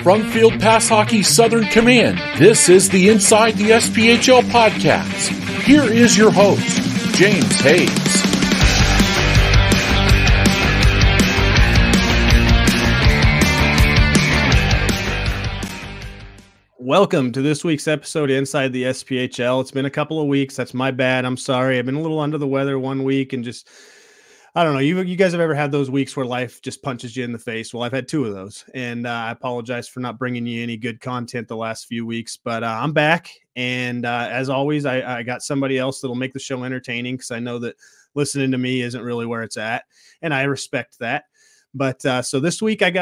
From Field Pass Hockey Southern Command, this is the Inside the SPHL podcast. Here is your host, James Hayes. Welcome to this week's episode of Inside the SPHL. It's been a couple of weeks. That's my bad. I'm sorry. I've been a little under the weather one week and just, I don't know. You guys have ever had those weeks where life just punches you in the face? Well, I've had two of those, and I apologize for not bringing you any good content the last few weeks, but I'm back. And as always, I got somebody else that'll make the show entertaining because I know that listening to me isn't really where it's at, and I respect that. But so this week I've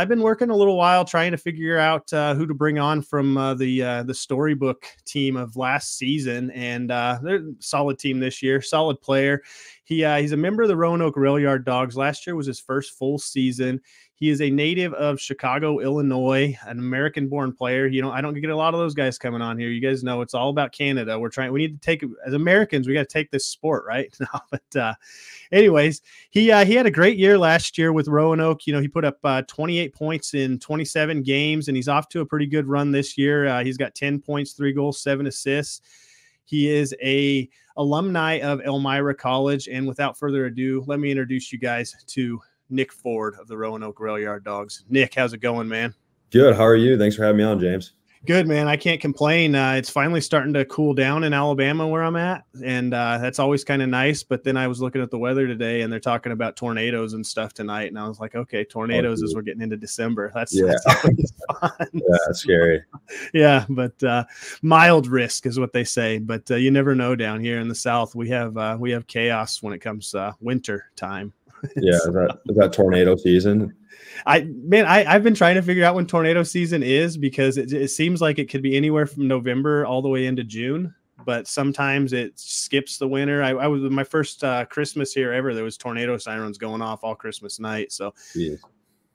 been working a little while trying to figure out who to bring on from the storybook team of last season, and they're a solid team this year, solid player. He's a member of the Roanoke Rail Yard Dawgs. Last year was his first full season. He is a native of Chicago, Illinois, an American-born player. You know, I don't get a lot of those guys coming on here. You guys know it's all about Canada. We need to take, as Americans, we got to take this sport, right? No, but anyways, he had a great year last year with Roanoke. You know, he put up 28 points in 27 games, and he's off to a pretty good run this year. He's got 10 points, 3 goals, 7 assists. He is a alumni of Elmira College, and without further ado, let me introduce you guys to Nick Ford of the Roanoke Rail Yard Dawgs. Nick, how's it going, man? Good. How are you? Thanks for having me on, James. Good, man. I can't complain. It's finally starting to cool down in Alabama where I'm at, and that's always kind of nice. But then I was looking at the weather today, and they're talking about tornadoes and stuff tonight, and I was like, okay, tornadoes as we're getting into December. That's always fun. Yeah, that's scary. Yeah, but mild risk is what they say. But you never know down here in the South. We have chaos when it comes winter time. Yeah, is that tornado season? I've been trying to figure out when tornado season is because it seems like it could be anywhere from November all the way into June, but sometimes it skips the winter. I was my first Christmas here ever. There was tornado sirens going off all Christmas night. So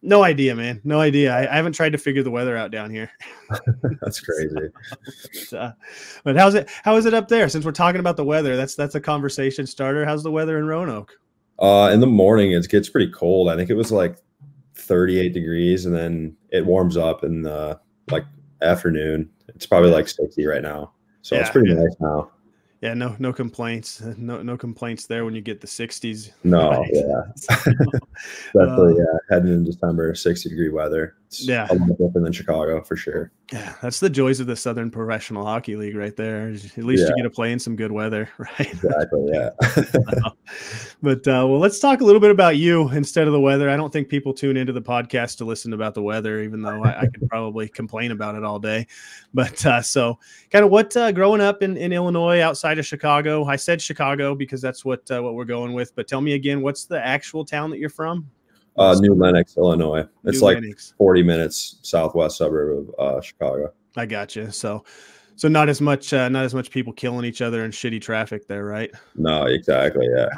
no idea, man. No idea. I haven't tried to figure the weather out down here. That's crazy. But how is it up there? Since we're talking about the weather, that's a conversation starter. How's the weather in Roanoke? In the morning, it gets pretty cold. I think it was like 38 degrees, and then it warms up in the afternoon. It's probably like 60 right now. So it's pretty nice now. Yeah, no complaints. No complaints there when you get the 60s. No, right? Yeah. Especially heading in December, 60-degree weather. It's a lot different than Chicago for sure. Yeah, that's the joys of the Southern Professional Hockey League right there. At least you get to play in some good weather, right? Exactly, yeah. But well, let's talk a little bit about you instead of the weather. I don't think people tune into the podcast to listen about the weather, even though I could probably complain about it all day. But so kind of what growing up in Illinois outside of Chicago, I said Chicago because that's what we're going with. But tell me again, what's the actual town that you're from? New Lenox, Illinois. It's like 40 minutes southwest suburb of Chicago. I gotcha. So not as much people killing each other in shitty traffic there, right? No, exactly. Yeah.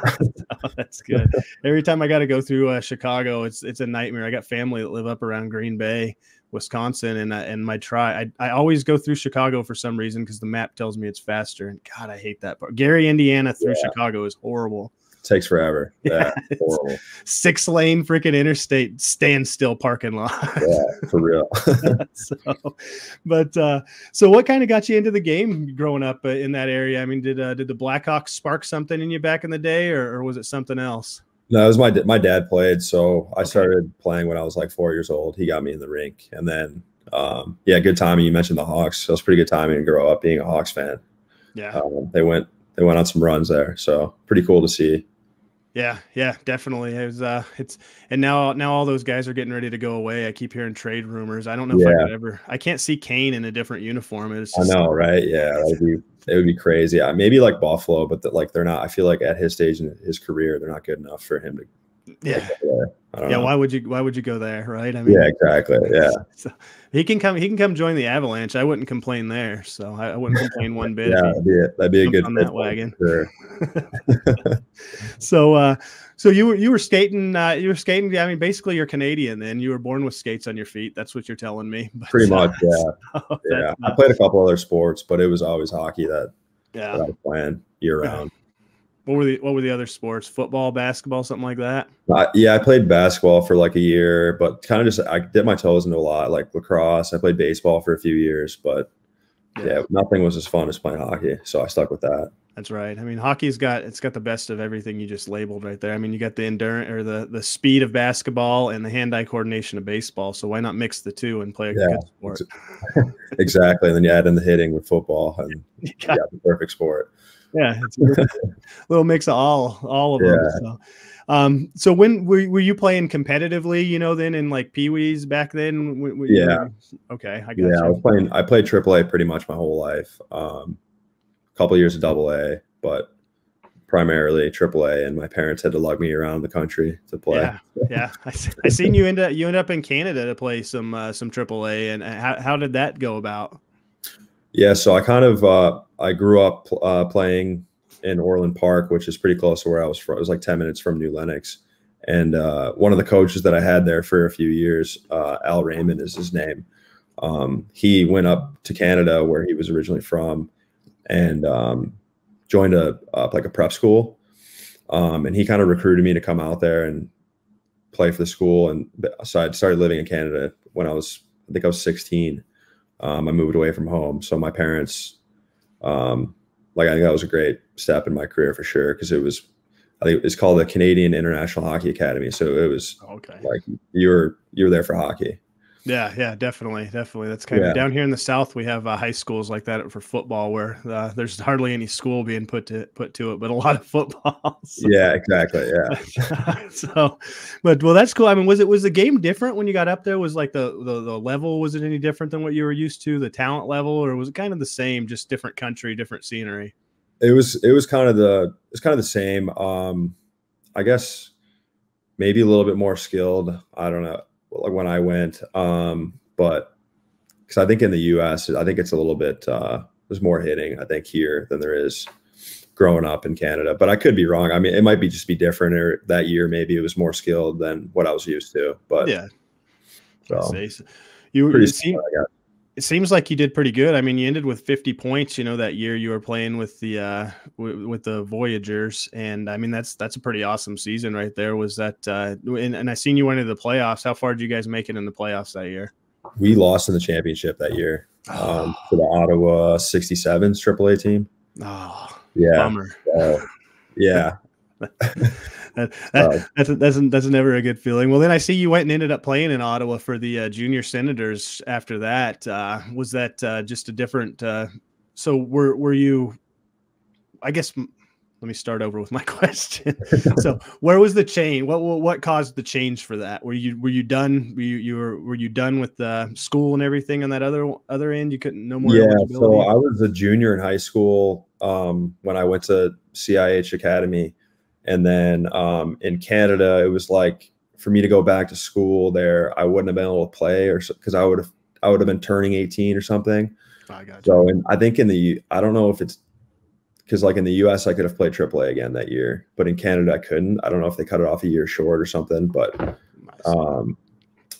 Oh, that's good. Every time I got to go through Chicago, it's a nightmare. I got family that live up around Green Bay, Wisconsin, and I always go through Chicago for some reason because the map tells me it's faster. And God, I hate that part. Gary, Indiana through Chicago is horrible. Takes forever. Yeah, horrible. 6-lane freaking interstate standstill parking lot. Yeah, for real. So what kind of got you into the game growing up in that area? I mean, did the Blackhawks spark something in you back in the day, or was it something else? No, it was my dad played, so I started playing when I was like 4 years old. He got me in the rink, and then good timing. You mentioned the Hawks, so it was pretty good timing to grow up being a Hawks fan. Yeah, they went on some runs there, so pretty cool to see. Yeah, definitely. It was and now all those guys are getting ready to go away. I keep hearing trade rumors. I don't know if I can't see Kane in a different uniform. I know, right? Yeah, it would be crazy. Yeah, maybe like Buffalo, but they're not. I feel like at his stage in his career, they're not good enough for him to. I don't know. Why would you go there, right? I mean, yeah, exactly. Yeah. So he can come join the Avalanche. I wouldn't complain there. So I wouldn't complain one bit. Yeah, that'd be a good on that wagon. Sure. So you were skating. I mean, basically, you're Canadian. Then you were born with skates on your feet. That's what you're telling me. But, pretty much, yeah. I played a couple other sports, but it was always hockey that I was playing year round. What were the other sports? Football, basketball, something like that? Yeah, I played basketball for like a year, but kind of just I dipped my toes into a lot, like lacrosse. I played baseball for a few years, but yeah, nothing was as fun as playing hockey, so I stuck with that. That's right. I mean, hockey's got the best of everything you just labeled right there. I mean, you got the endurance or the speed of basketball and the hand-eye coordination of baseball. So why not mix the two and play a good sport? Exactly. And then you add in the hitting with football, and you got the perfect sport. Yeah, it's a little mix of all of them. So when were you playing competitively? You know, then in like Pee-wees back then. Okay, I got you. I played AAA pretty much my whole life. Couple years of AA, but primarily AAA, and my parents had to lug me around the country to play. Yeah. I seen you end up in Canada to play some AAA, and how did that go about? Yeah, so I kind of I grew up playing in Orland Park, which is pretty close to where I was from. It was like 10 minutes from New Lenox, and one of the coaches that I had there for a few years, Al Raymond is his name. He went up to Canada, where he was originally from, and joined a prep school, and he kind of recruited me to come out there and play for the school. And so I started living in Canada when I think I was 16. I moved away from home, so my parents, I think that was a great step in my career for sure, because I think it's called the Canadian International Hockey Academy. So it was like you were there for hockey. Yeah, definitely. That's kind of down here in the South. We have high schools like that for football, where there's hardly any school being put to it, but a lot of football. So. Yeah, exactly. Yeah. But that's cool. I mean, was the game different when you got up there? Was like the level, was it any different than what you were used to, the talent level, or was it kind of the same, just different country, different scenery? It was kind of the same. I guess maybe a little bit more skilled. I don't know. Like when I went, but because I think in the U.S., I think it's a little bit there's more hitting, I think, here than there is growing up in Canada. But I could be wrong. I mean, it might be just be different, or that year maybe it was more skilled than what I was used to. But yeah, so it seems like you did pretty good. I mean, you ended with 50 points. You know, that year you were playing with the Voyagers, and I mean that's a pretty awesome season right there. Was that? And I seen you went into the playoffs. How far did you guys make it in the playoffs that year? We lost in the championship that year to the Ottawa 67s AAA team. Oh, yeah, bummer. Yeah. That's never a good feeling. Well, then I see you went and ended up playing in Ottawa for the Junior Senators after that. Was that just a different so were you, I guess, let me start over with my question. So where was the change? What caused the change for that? Were you done? Were you done with the school and everything on that other end? You couldn't, no more eligibility? So I was a junior in high school when I went to CIH Academy. And then in Canada, it was like for me to go back to school there, I wouldn't have been able to play, or because I would have been turning 18 or something. I got you. So, and I think I don't know if it's because like in the US, I could have played AAA again that year, but in Canada, I couldn't. I don't know if they cut it off a year short or something, but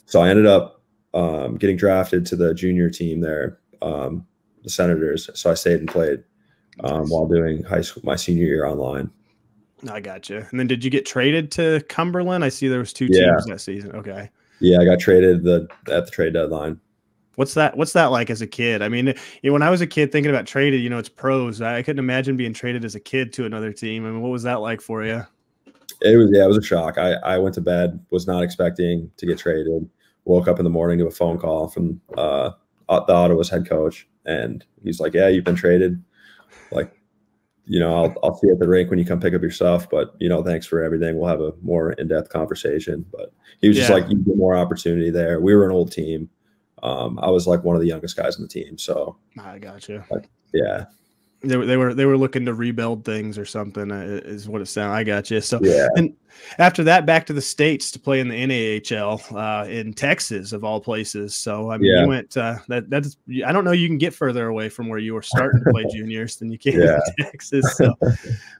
so I ended up getting drafted to the junior team there, the Senators. So I stayed and played while doing high school, my senior year online. I got you. And then did you get traded to Cumberland? I see there was two teams that season. Okay. Yeah, I got traded at the trade deadline. What's that like as a kid? I mean, when I was a kid thinking about traded, it's pros. I couldn't imagine being traded as a kid to another team. I mean, what was that like for you? It was a shock. I went to bed, was not expecting to get traded. Woke up in the morning to a phone call from the Ottawa's head coach, and he's like, "Yeah, you've been traded. Like, I'll see you at the rink when you come pick up your stuff, but thanks for everything. We'll have a more in-depth conversation." But he was just like, "You get more opportunity there." We were an old team. I was like one of the youngest guys on the team, so I got you. Yeah, they were looking to rebuild things or something, is what it sounded. I got you. So and after that, back to the States to play in the NAHL in Texas, of all places. So I mean, you went. That's I don't know. You can get further away from where you were starting to play juniors than you can in Texas. So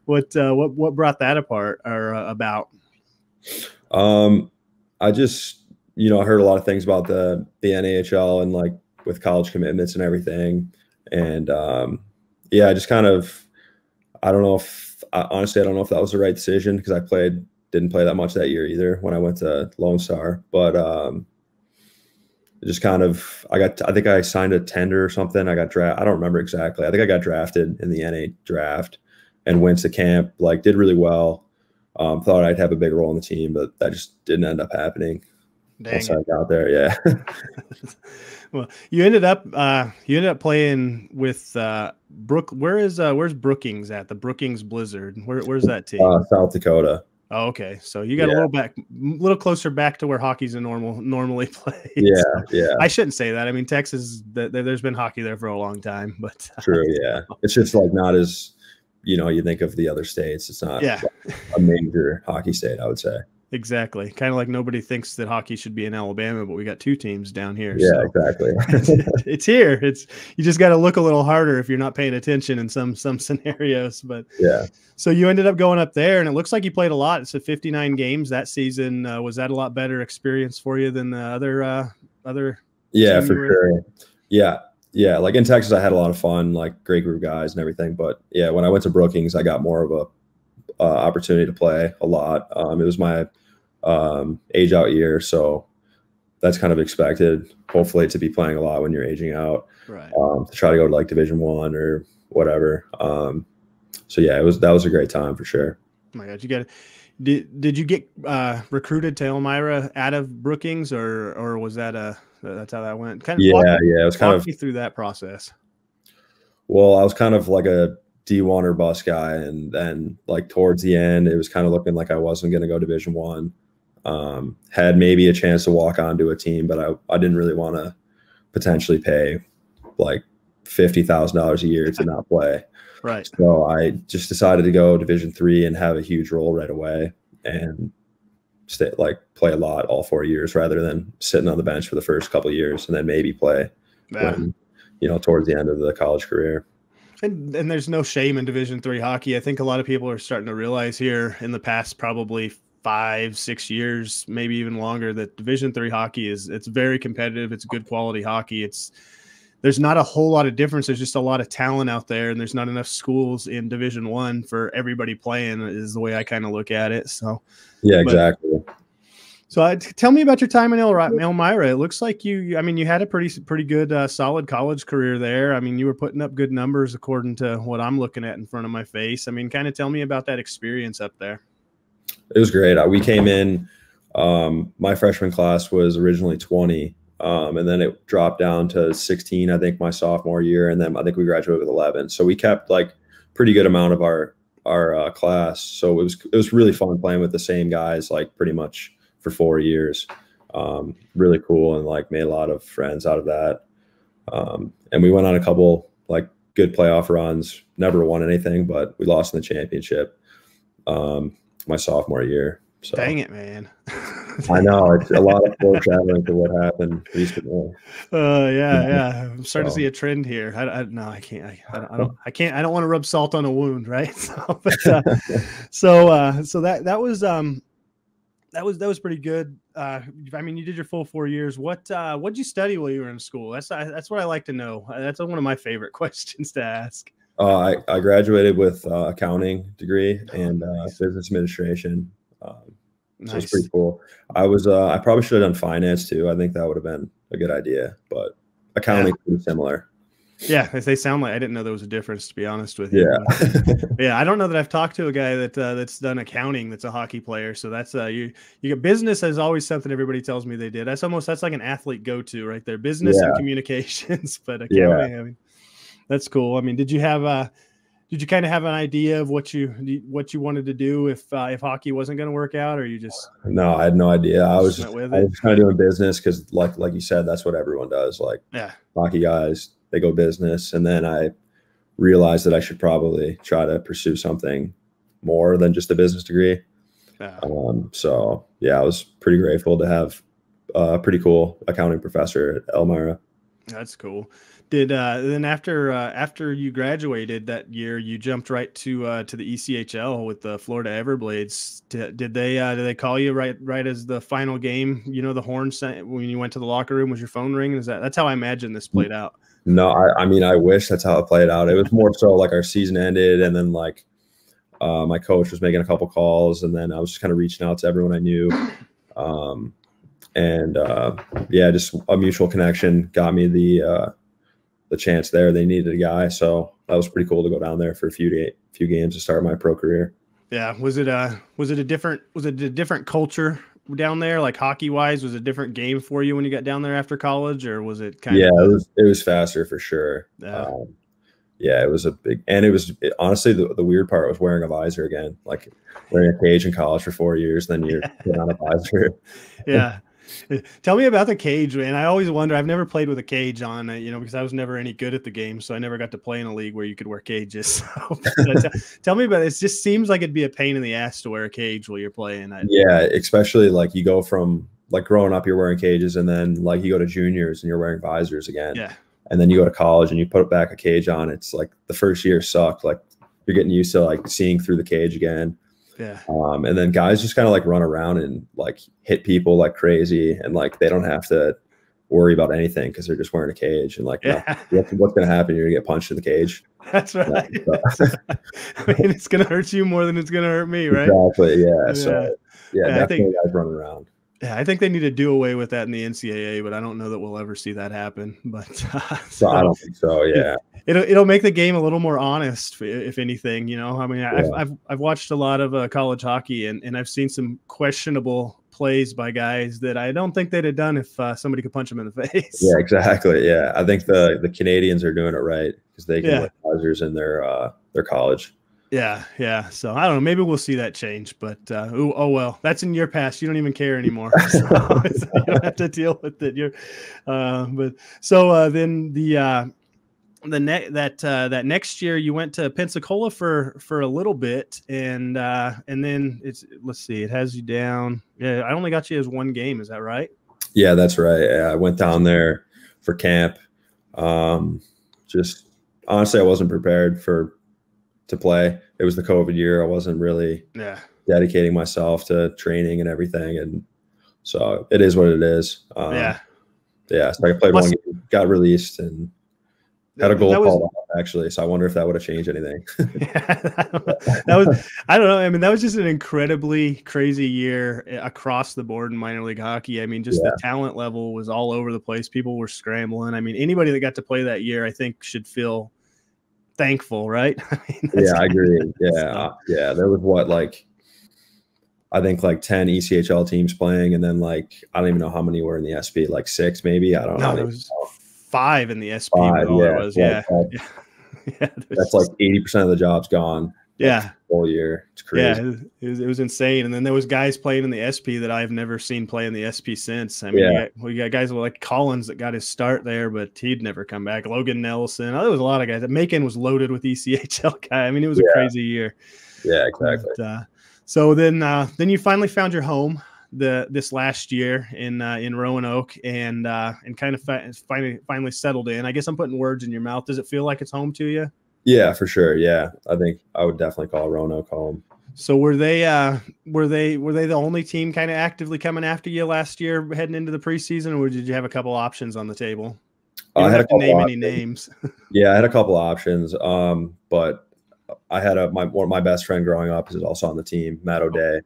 what brought that apart or about? I just. I heard a lot of things about the NAHL and like with college commitments and everything. And I just kind of, I don't know if honestly, I don't know if that was the right decision because didn't play that much that year either when I went to Lone Star, but just kind of, I think I signed a tender or something. I got drafted. I don't remember exactly. I think I got drafted in the NA draft and went to camp, like did really well. Thought I'd have a big role in the team, but that just didn't end up happening. Once I got there. Yeah. Well, you ended up playing with where's Brookings at? The Brookings Blizzard. Where's that team? South Dakota. Oh, okay. So you got a little closer back to where hockey's normally played. Yeah, so yeah. I shouldn't say that. I mean, Texas, there's been hockey there for a long time, but true. Yeah, it's just like not as you think of the other states. It's not like a major hockey state, I would say. Exactly. Kind of like nobody thinks that hockey should be in Alabama, but we got 2 teams down here. Yeah, so exactly. it's here. You just got to look a little harder if you're not paying attention in some scenarios. But yeah. So you ended up going up there, and it looks like you played a lot. It's 59 games that season. Was that a lot better experience for you than the other? Yeah, for sure. Yeah. Yeah. Like in Texas, I had a lot of fun, like great group of guys and everything. But yeah, when I went to Brookings, I got more of a opportunity to play a lot. It was my age out year, so that's kind of expected, hopefully, to be playing a lot when you're aging out, right? To try to go to like Division I or whatever. So yeah, that was a great time for sure. Oh my God, did you get recruited to Elmira out of Brookings, or was that's how that went? Kind of it was kind of me through that process. Well, I was kind of like a D1 or bus guy, and then like towards the end, it was kind of looking like I wasn't going to go Division I. Had maybe a chance to walk onto a team, but I didn't really want to potentially pay like $50,000 a year to not play. Right. So I just decided to go Division III and have a huge role right away and play a lot all 4 years rather than sitting on the bench for the first couple of years and then maybe play when, towards the end of the college career. And there's no shame in Division III hockey. I think a lot of people are starting to realize here in the past probably 5-6 years, maybe even longer, that Division III hockey it's very competitive. It's good quality hockey. There's not a whole lot of difference. There's just a lot of talent out there, and there's not enough schools in Division I for everybody playing, is the way I kind of look at it. So yeah, exactly. So tell me about your time in Elmira. It looks like you had a pretty good, solid college career there. I mean, you were putting up good numbers according to what I'm looking at in front of my face. I mean, kind of tell me about that experience up there. It was great. We came in, my freshman class was originally 20, and then it dropped down to 16, I think, my sophomore year. And then I think we graduated with 11. So we kept like pretty good amount of our class. So it was really fun playing with the same guys, like pretty much for 4 years. Really cool, and like made a lot of friends out of that. And we went on a couple like good playoff runs, never won anything, but we lost in the championship my sophomore year. So dang it, man. I know, it's a lot of foreshadowing to what happened recently. Yeah. I'm starting to see a trend here. I can't. I can't. I don't want to rub salt on a wound, right? So, but so that was pretty good. I mean, you did your full 4 years. What'd you study while you were in school? That's what I like to know. That's one of my favorite questions to ask. I graduated with accounting degree and business administration. Nice. So it's pretty cool. I probably should have done finance too. I think that would have been a good idea, but accounting is pretty similar. Yeah, they sound like, I didn't know there was a difference, to be honest with you. Yeah. I don't know that I've talked to a guy that's done accounting that's a hockey player. So that's you get business is always something everybody tells me they did. That's like an athlete go-to right there. Business and communications, but accounting. I mean, that's cool. I mean, did you kind of have an idea of what you wanted to do if hockey wasn't going to work out, or you just? No, I had no idea. I was kind of doing business because like you said, that's what everyone does. Like hockey guys, they go business. And then I realized that I should probably try to pursue something more than just a business degree. So yeah, I was pretty grateful to have a pretty cool accounting professor at Elmira. That's cool. Did then after you graduated that year, you jumped right to the ECHL with the Florida Everblades. Did they call you right as the final game? You know, the horn when you went to the locker room, was your phone ringing? That's how I imagine this played out? No, I mean, I wish that's how it played out. It was more so like our season ended, and then like my coach was making a couple calls, and then I was just kind of reaching out to everyone I knew. Yeah, just a mutual connection got me the chance there. They needed a guy, so that was pretty cool to go down there for a few games to start my pro career. Yeah, was it a different culture down there, like hockey wise? Was it a different game for you when you got down there after college, or was it kind of? It was faster for sure. Yeah, it was a big, and honestly, the weird part was wearing a visor again, like wearing a cage in college for 4 years, then you're putting on a visor. Yeah. Tell me about the cage, man. I always wonder. I've never played with a cage on, because I was never any good at the game, so I never got to play in a league where you could wear cages. So, tell me about it. It just seems like it'd be a pain in the ass to wear a cage while you're playing. Yeah, especially like you go from like growing up, you're wearing cages, and then like you go to juniors and you're wearing visors again. Yeah. And then you go to college and you put back a cage on. It's like the first year sucked. Like you're getting used to like seeing through the cage again. Yeah. And then guys just kind of like run around and like hit people like crazy, and like they don't have to worry about anything because they're just wearing a cage. And like, what's going to happen? You're going to get punched in the cage. That's right. I mean, it's going to hurt you more than it's going to hurt me, right? Exactly. Yeah. So definitely guys running around. Yeah, I think they need to do away with that in the NCAA, but I don't know that we'll ever see that happen. But so I don't think so. Yeah, it'll make the game a little more honest, if anything. I mean, I've watched a lot of college hockey, and I've seen some questionable plays by guys that I don't think they'd have done if somebody could punch them in the face. Yeah, exactly. Yeah, I think the Canadians are doing it right because they can wear visors in their college. Yeah. So I don't know. Maybe we'll see that change, but oh well. That's in your past. You don't even care anymore. So you don't have to deal with it. Then that next year you went to Pensacola for a little bit, and then let's see, it has you down. Yeah, I only got you as one game. Is that right? Yeah, that's right. Yeah, I went down there for camp. Just honestly, I wasn't prepared to play. It was the COVID year. I wasn't really dedicating myself to training and everything. And so it is what it is. So I played one game, got released, and had a goal called off, actually. So I wonder if that would have changed anything. I don't know. I mean, that was just an incredibly crazy year across the board in minor league hockey. I mean, just the talent level was all over the place. People were scrambling. I mean, anybody that got to play that year, I think, should feel thankful, right? I mean, I agree. Yeah. There was I think like 10 ECHL teams playing, and then like I don't even know how many were in the SP, like 6 maybe. I don't know. There was 5 in the SP. That's like 80% of the job's gone. Yeah, whole year. It's crazy. Yeah, it was insane. And then there was guys playing in the SP that I've never seen play in the SP since. I mean, we got guys like Collins that got his start there, but he'd never come back. Logan Nelson. There was a lot of guys. Macon was loaded with ECHL guy. I mean, it was a crazy year. Yeah, exactly. But, so then you finally found your home this last year in Roanoke, and kind of finally settled in. I guess I'm putting words in your mouth. Does it feel like it's home to you? Yeah, for sure. Yeah, I think I would definitely call Roanoke home. So were they the only team kind of actively coming after you last year heading into the preseason, or did you have a couple options on the table? You don't have to name any names. Yeah, I had a couple options, but I had my best friend growing up is also on the team, Matt O'Day.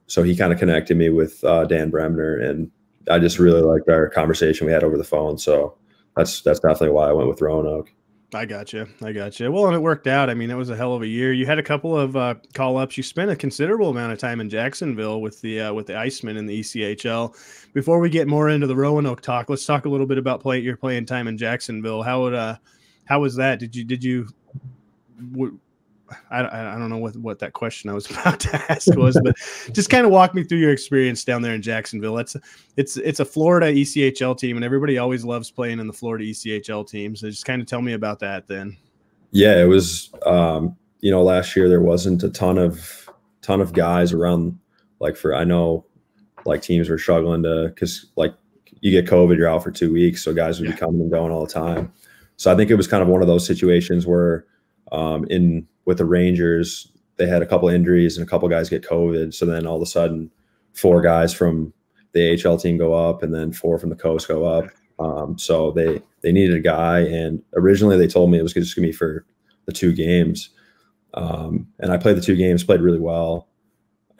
So he kind of connected me with Dan Bremner, and I just really liked our conversation we had over the phone. So that's definitely why I went with Roanoke. I got you. Well, and it worked out. I mean, it was a hell of a year. You had a couple of call-ups. You spent a considerable amount of time in Jacksonville with the Icemen in the ECHL. Before we get more into the Roanoke talk, let's talk a little bit about your playing time in Jacksonville. How was that? I don't know what that question I was about to ask was, but just kind of walk me through your experience down there in Jacksonville. It's a Florida ECHL team, and everybody always loves playing in the Florida ECHL team. So just kind of tell me about that then. Yeah, it was last year there wasn't a ton of guys around. I know teams were struggling because you get COVID, you're out for 2 weeks, so guys would be coming and going all the time. So I think it was kind of one of those situations where with the Rangers, they had a couple injuries and a couple guys get COVID. So then all of a sudden 4 guys from the AHL team go up, and then 4 from the coast go up. So they needed a guy, and originally they told me it was just going to be for the 2 games. And I played the 2 games, played really well.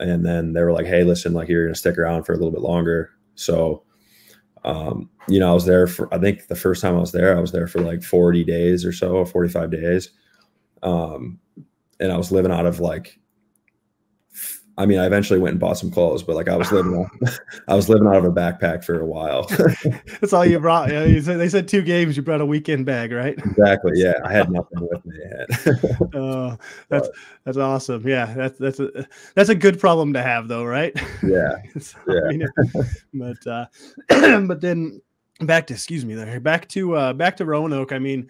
And then they were like, hey, listen, like you're going to stick around for a little bit longer. So, I was there I think the first time I was there for like 40 days or so, 45 days. And I was living out of I eventually went and bought some clothes, but like I was living out of a backpack for a while. That's all you brought. Yeah, they said 2 games. You brought a weekend bag, right? Exactly. Yeah, I had nothing with me. Oh, that's awesome. Yeah, that's a good problem to have, though, right? Yeah. So, but then back to Roanoke. I mean,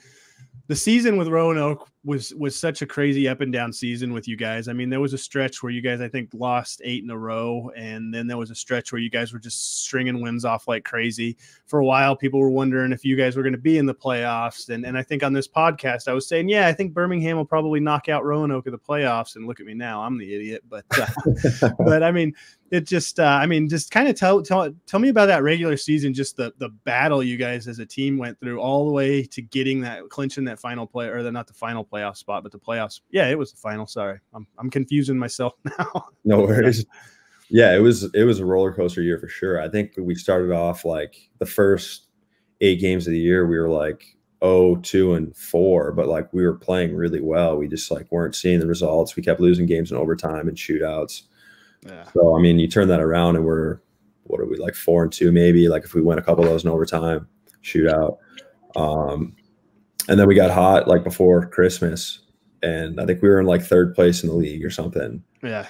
the season with Roanoke was such a crazy up and down season with you guys. I mean, there was a stretch where you guys, I think, lost 8 in a row. And then there was a stretch where you guys were just stringing wins off like crazy. For a while, people were wondering if you guys were going to be in the playoffs. And I think on this podcast, I was saying, yeah, I think Birmingham will probably knock out Roanoke in the playoffs. And look at me now, I'm the idiot. But, but I mean, it just, just kind of tell me about that regular season, just the battle you guys as a team went through all the way to clinching that final play, or not the final playoff spot, but the playoffs. Yeah, it was the final. Sorry, I'm confusing myself now. No worries. Yeah, it was a roller coaster year for sure. I think we started off like the first 8 games of the year, we were like 0-2-4, but like we were playing really well. We just like weren't seeing the results. We kept losing games in overtime and shootouts. Yeah. So, I mean, you turn that around and we're, what are we, like 4-2 maybe, like if we win a couple of those in overtime, shootout. And then we got hot like before Christmas, and I think we were in like 3rd place in the league or something. Yeah.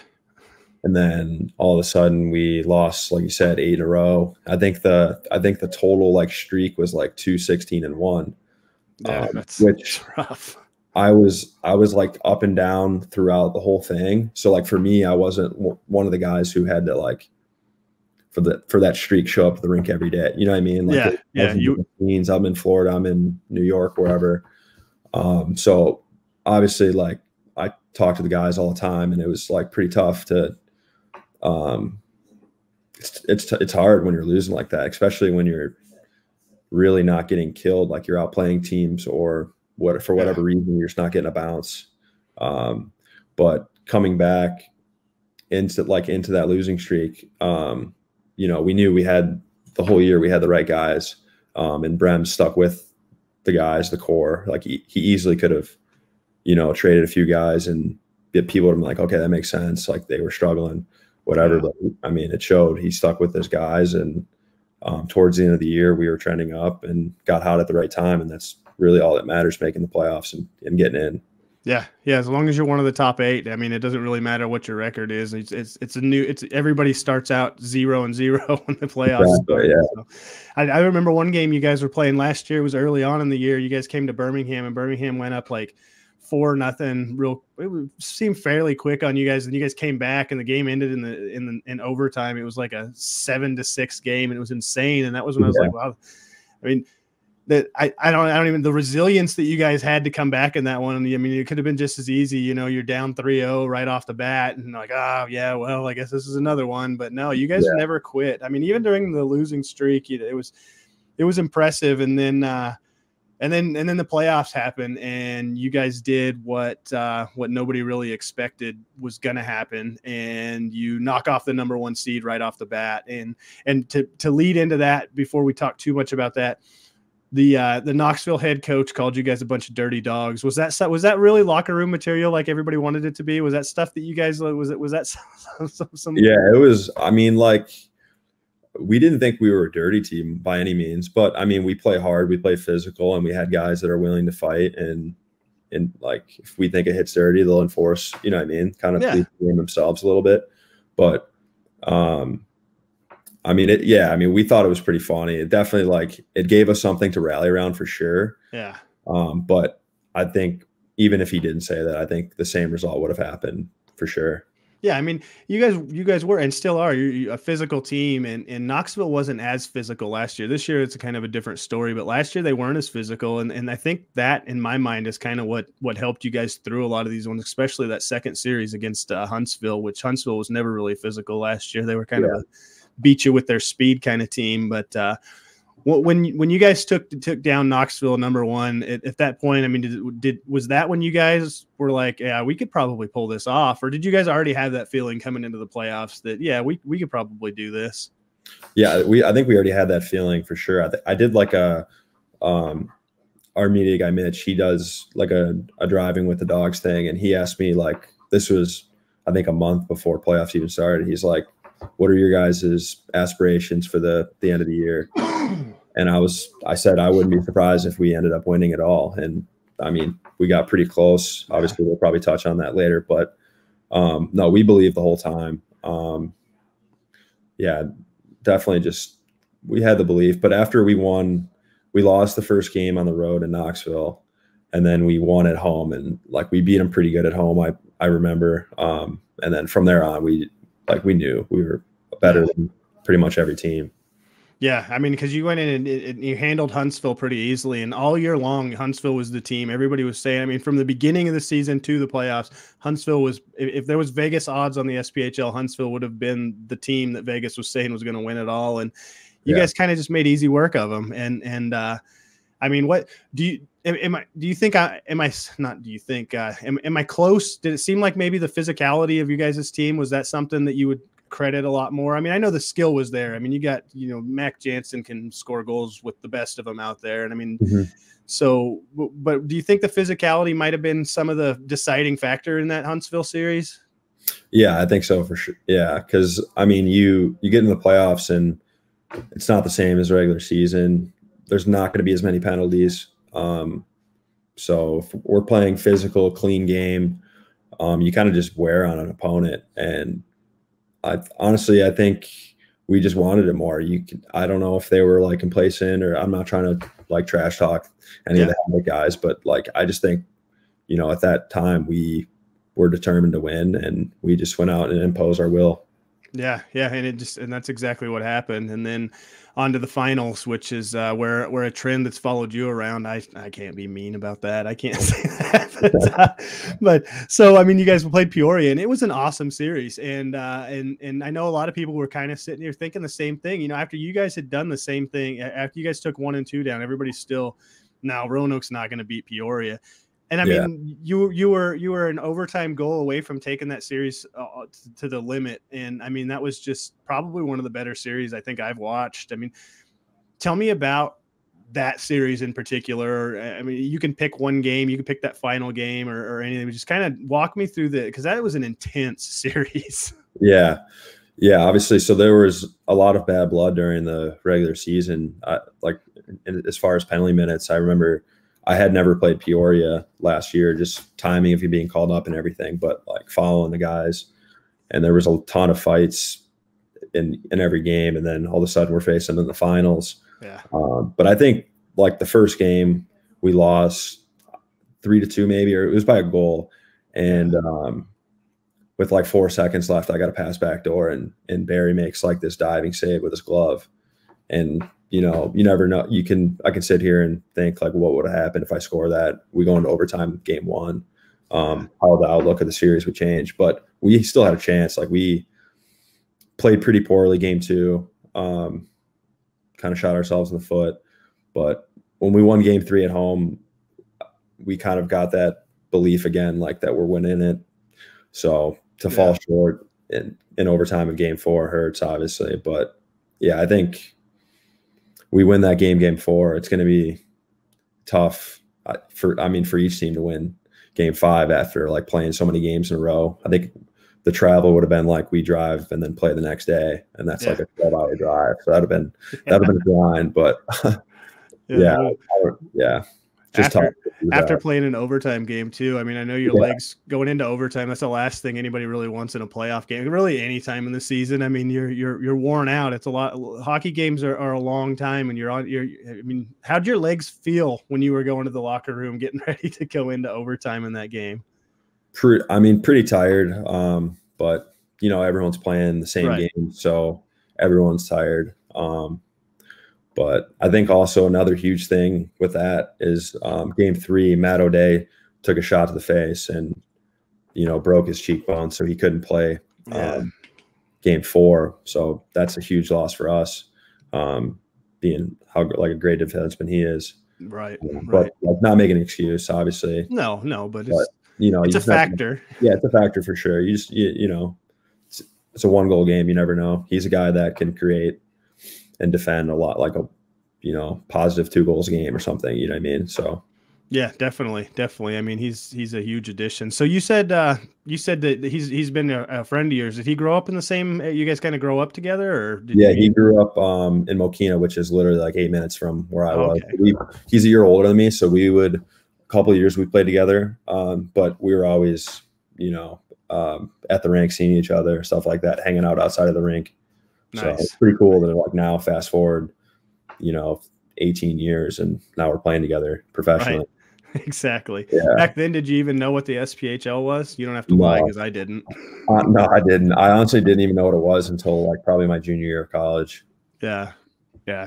And then all of a sudden we lost, like you said, 8 in a row. I think the total like streak was like 2-16-1. Yeah, that's rough. I was like up and down throughout the whole thing. So like for me, I wasn't one of the guys who had to like for that streak show up at the rink every day. You know what I mean? Like I'm in Florida, I'm in New York, wherever. So obviously like I talk to the guys all the time, and it was like pretty tough to it's hard when you're losing like that, especially when you're really not getting killed, like you're outplaying teams or for whatever reason, you're just not getting a bounce. But coming back into that losing streak, we knew we had the whole year, we had the right guys, and Brem stuck with the guys, the core. Like he easily could have, traded a few guys and people would have been like, okay, that makes sense. Like they were struggling, whatever. But I mean, it showed. He stuck with his guys, and towards the end of the year, we were trending up and got hot at the right time, and that's really all that matters, making the playoffs and getting in. Yeah. As long as you're one of the top 8, I mean, it doesn't really matter what your record is. It's everybody starts out 0-0 when the playoffs start. Yeah. So I remember one game you guys were playing last year. It was early on in the year. You guys came to Birmingham, and Birmingham went up like 4-0. It seemed fairly quick on you guys, and you guys came back, and the game ended in overtime. It was like a 7-6 game, and it was insane. And that was when I was like, wow. I mean, that I don't even, the resilience that you guys had to come back in that one. I mean, it could have been just as easy, you're down 3-0 right off the bat, and like, oh yeah, well, I guess this is another one. But no, you guys never quit. I mean, even during the losing streak, it was impressive. And then the playoffs happened, and you guys did what nobody really expected was going to happen, and you knock off the number 1 seed right off the bat. And to lead into that, before we talk too much about that, the Knoxville head coach called you guys a bunch of dirty dogs. Was that really locker room material like everybody wanted it to be? Was that stuff that you guys was that some? Yeah, it was. I mean, like, we didn't think we were a dirty team by any means, but I mean, we play hard, we play physical, and we had guys that are willing to fight. And like, if we think it hits dirty, they'll enforce. You know what I mean? Kind of police the game themselves a little bit, but I mean, we thought it was pretty funny. It definitely, like, it gave us something to rally around for sure. Yeah. But I think even if he didn't say that, I think the same result would have happened for sure. Yeah, I mean, you guys were and still are you're a physical team, and Knoxville wasn't as physical last year. This year it's a kind of a different story, but last year they weren't as physical, and I think that, in my mind, is kind of what helped you guys through a lot of these ones, especially that second series against Huntsville, which Huntsville was never really physical last year. They were kind of a beat you with their speed kind of team, but When you guys took down Knoxville #1 at that point, I mean, was that when you guys were like, yeah, we could probably pull this off, or did you guys already have that feeling coming into the playoffs that yeah, we could probably do this? Yeah, I think we already had that feeling for sure. I did like our media guy Mitch, he does like a driving with the Dogs thing, and he asked me, like, this was I think a month before playoffs even started. He's like, what are your guys' aspirations for the end of the year? And I said I wouldn't be surprised if we ended up winning it all. And I mean, we got pretty close. Obviously, we'll probably touch on that later, but no, we believed the whole time. Yeah, definitely just we had the belief. But after we won, we lost the first game on the road in Knoxville, and then we won at home, and like we beat them pretty good at home. I remember. And then from there on, we knew we were better than pretty much every team. Yeah, I mean, because you went in and you handled Huntsville pretty easily, and all year long, Huntsville was the team. Everybody was saying, I mean, from the beginning of the season to the playoffs, Huntsville was, if there was Vegas odds on the SPHL, Huntsville would have been the team that Vegas was saying was going to win it all. And you guys kind of just made easy work of them. And I mean, what do you think? Am I close? Did it seem like maybe the physicality of you guys' team, was that something that you would credit a lot more? I mean, I know the skill was there. I mean, you got, Mac Jansen can score goals with the best of them out there. And I mean, so, but do you think the physicality might have been some of the deciding factor in that Huntsville series? Yeah, I think so for sure. Yeah. Cause I mean, you get in the playoffs and it's not the same as regular season. There's not going to be as many penalties. So if we're playing physical, clean game, you kind of just wear on an opponent. And I think we just wanted it more. I don't know if they were like complacent, or I'm not trying to like trash talk any of the guys, but like, I just think, at that time we were determined to win, and we just went out and imposed our will. Yeah. And that's exactly what happened. And then on to the finals, which is where a trend that's followed you around. I can't be mean about that. I can't say that. But so, I mean, you guys played Peoria, and it was an awesome series. And I know a lot of people were kind of sitting here thinking the same thing. After you guys had done the same thing, after you guys took 1 and 2 down, everybody's still, now Roanoke's not going to beat Peoria. And I mean, you were an overtime goal away from taking that series to the limit. And I mean, that was just probably one of the better series I think I've watched. I mean, tell me about that series in particular. I mean, you can pick one game, you can pick that final game or anything. Just kind of walk me through because that was an intense series. Yeah, obviously. So there was a lot of bad blood during the regular season. Like as far as penalty minutes, I remember I had never played Peoria last year, just timing of you being called up and everything, but like following the guys. And there was a ton of fights in every game. And then all of a sudden we're facing them in the finals. Yeah. But I think like the first game we lost 3-2 maybe, or it was by a goal. And with like 4 seconds left, I got a pass back door, and Barry makes like this diving save with his glove. And you never know. I can sit here and think like, what would have happened if I score that? We go into overtime game 1. How the outlook of the series would change, but we still had a chance. Like we played pretty poorly game 2, kind of shot ourselves in the foot. But when we won game 3 at home, we kind of got that belief again, like that we're winning it. So to fall short in overtime of game 4 hurts, obviously. But yeah, I think we win that game 4, it's going to be tough for each team to win game 5 after like playing so many games in a row. I think the travel would have been like we drive and then play the next day, and that's like a 12-hour drive. So that'd have been a grind, but just after playing an overtime game too. I mean, I know your legs going into overtime, that's the last thing anybody really wants in a playoff game, really any time in the season. I mean, you're worn out. It's a lot. Hockey games are a long time, and I mean, how'd your legs feel when you were going to the locker room getting ready to go into overtime in that game? Pretty tired. But everyone's playing the same game, so everyone's tired. But I think also another huge thing with that is game 3, Matt O'Day took a shot to the face and, broke his cheekbone, so he couldn't play game 4. So that's a huge loss for us being how like a great defenseman he is. Right. But like, not making an excuse, obviously. No, but it's a factor. It's a factor for sure. It's a 1-goal game. You never know. He's a guy that can create and defend a lot, like a positive 2 goals a game or something. You know what I mean? So. Yeah, definitely. I mean, he's a huge addition. So you said that he's been a friend of yours. Did he grow up in the same? You guys kind of grow up together, or he grew up in Mokina, which is literally like 8 minutes from where I was. Okay. He's a year older than me, so a couple of years we played together. But we were always at the rink, seeing each other, stuff like that, hanging out outside of the rink. Nice. So it's pretty cool that like now, fast forward, 18 years, and now we're playing together professionally. Right. Exactly. Yeah. Back then, did you even know what the SPHL was? You don't have to lie, because I didn't. No, I didn't. I honestly didn't even know what it was until like probably my junior year of college. Yeah.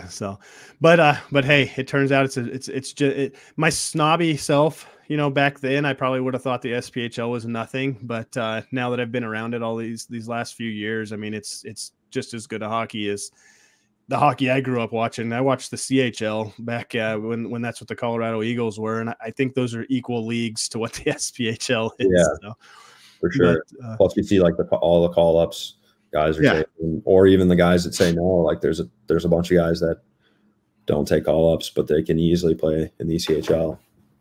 So, but hey, it turns out it's just my snobby self. Back then I probably would have thought the SPHL was nothing, but now that I've been around it all these last few years, I mean, it's just as good a hockey as the hockey I grew up watching. I watched the CHL back when that's what the Colorado Eagles were, and I think those are equal leagues to what the SPHL is. Yeah, so. For sure. Plus, you see like all the call-ups guys are taking, or even the guys that say no. Like there's a bunch of guys that don't take call-ups, but they can easily play in the ECHL.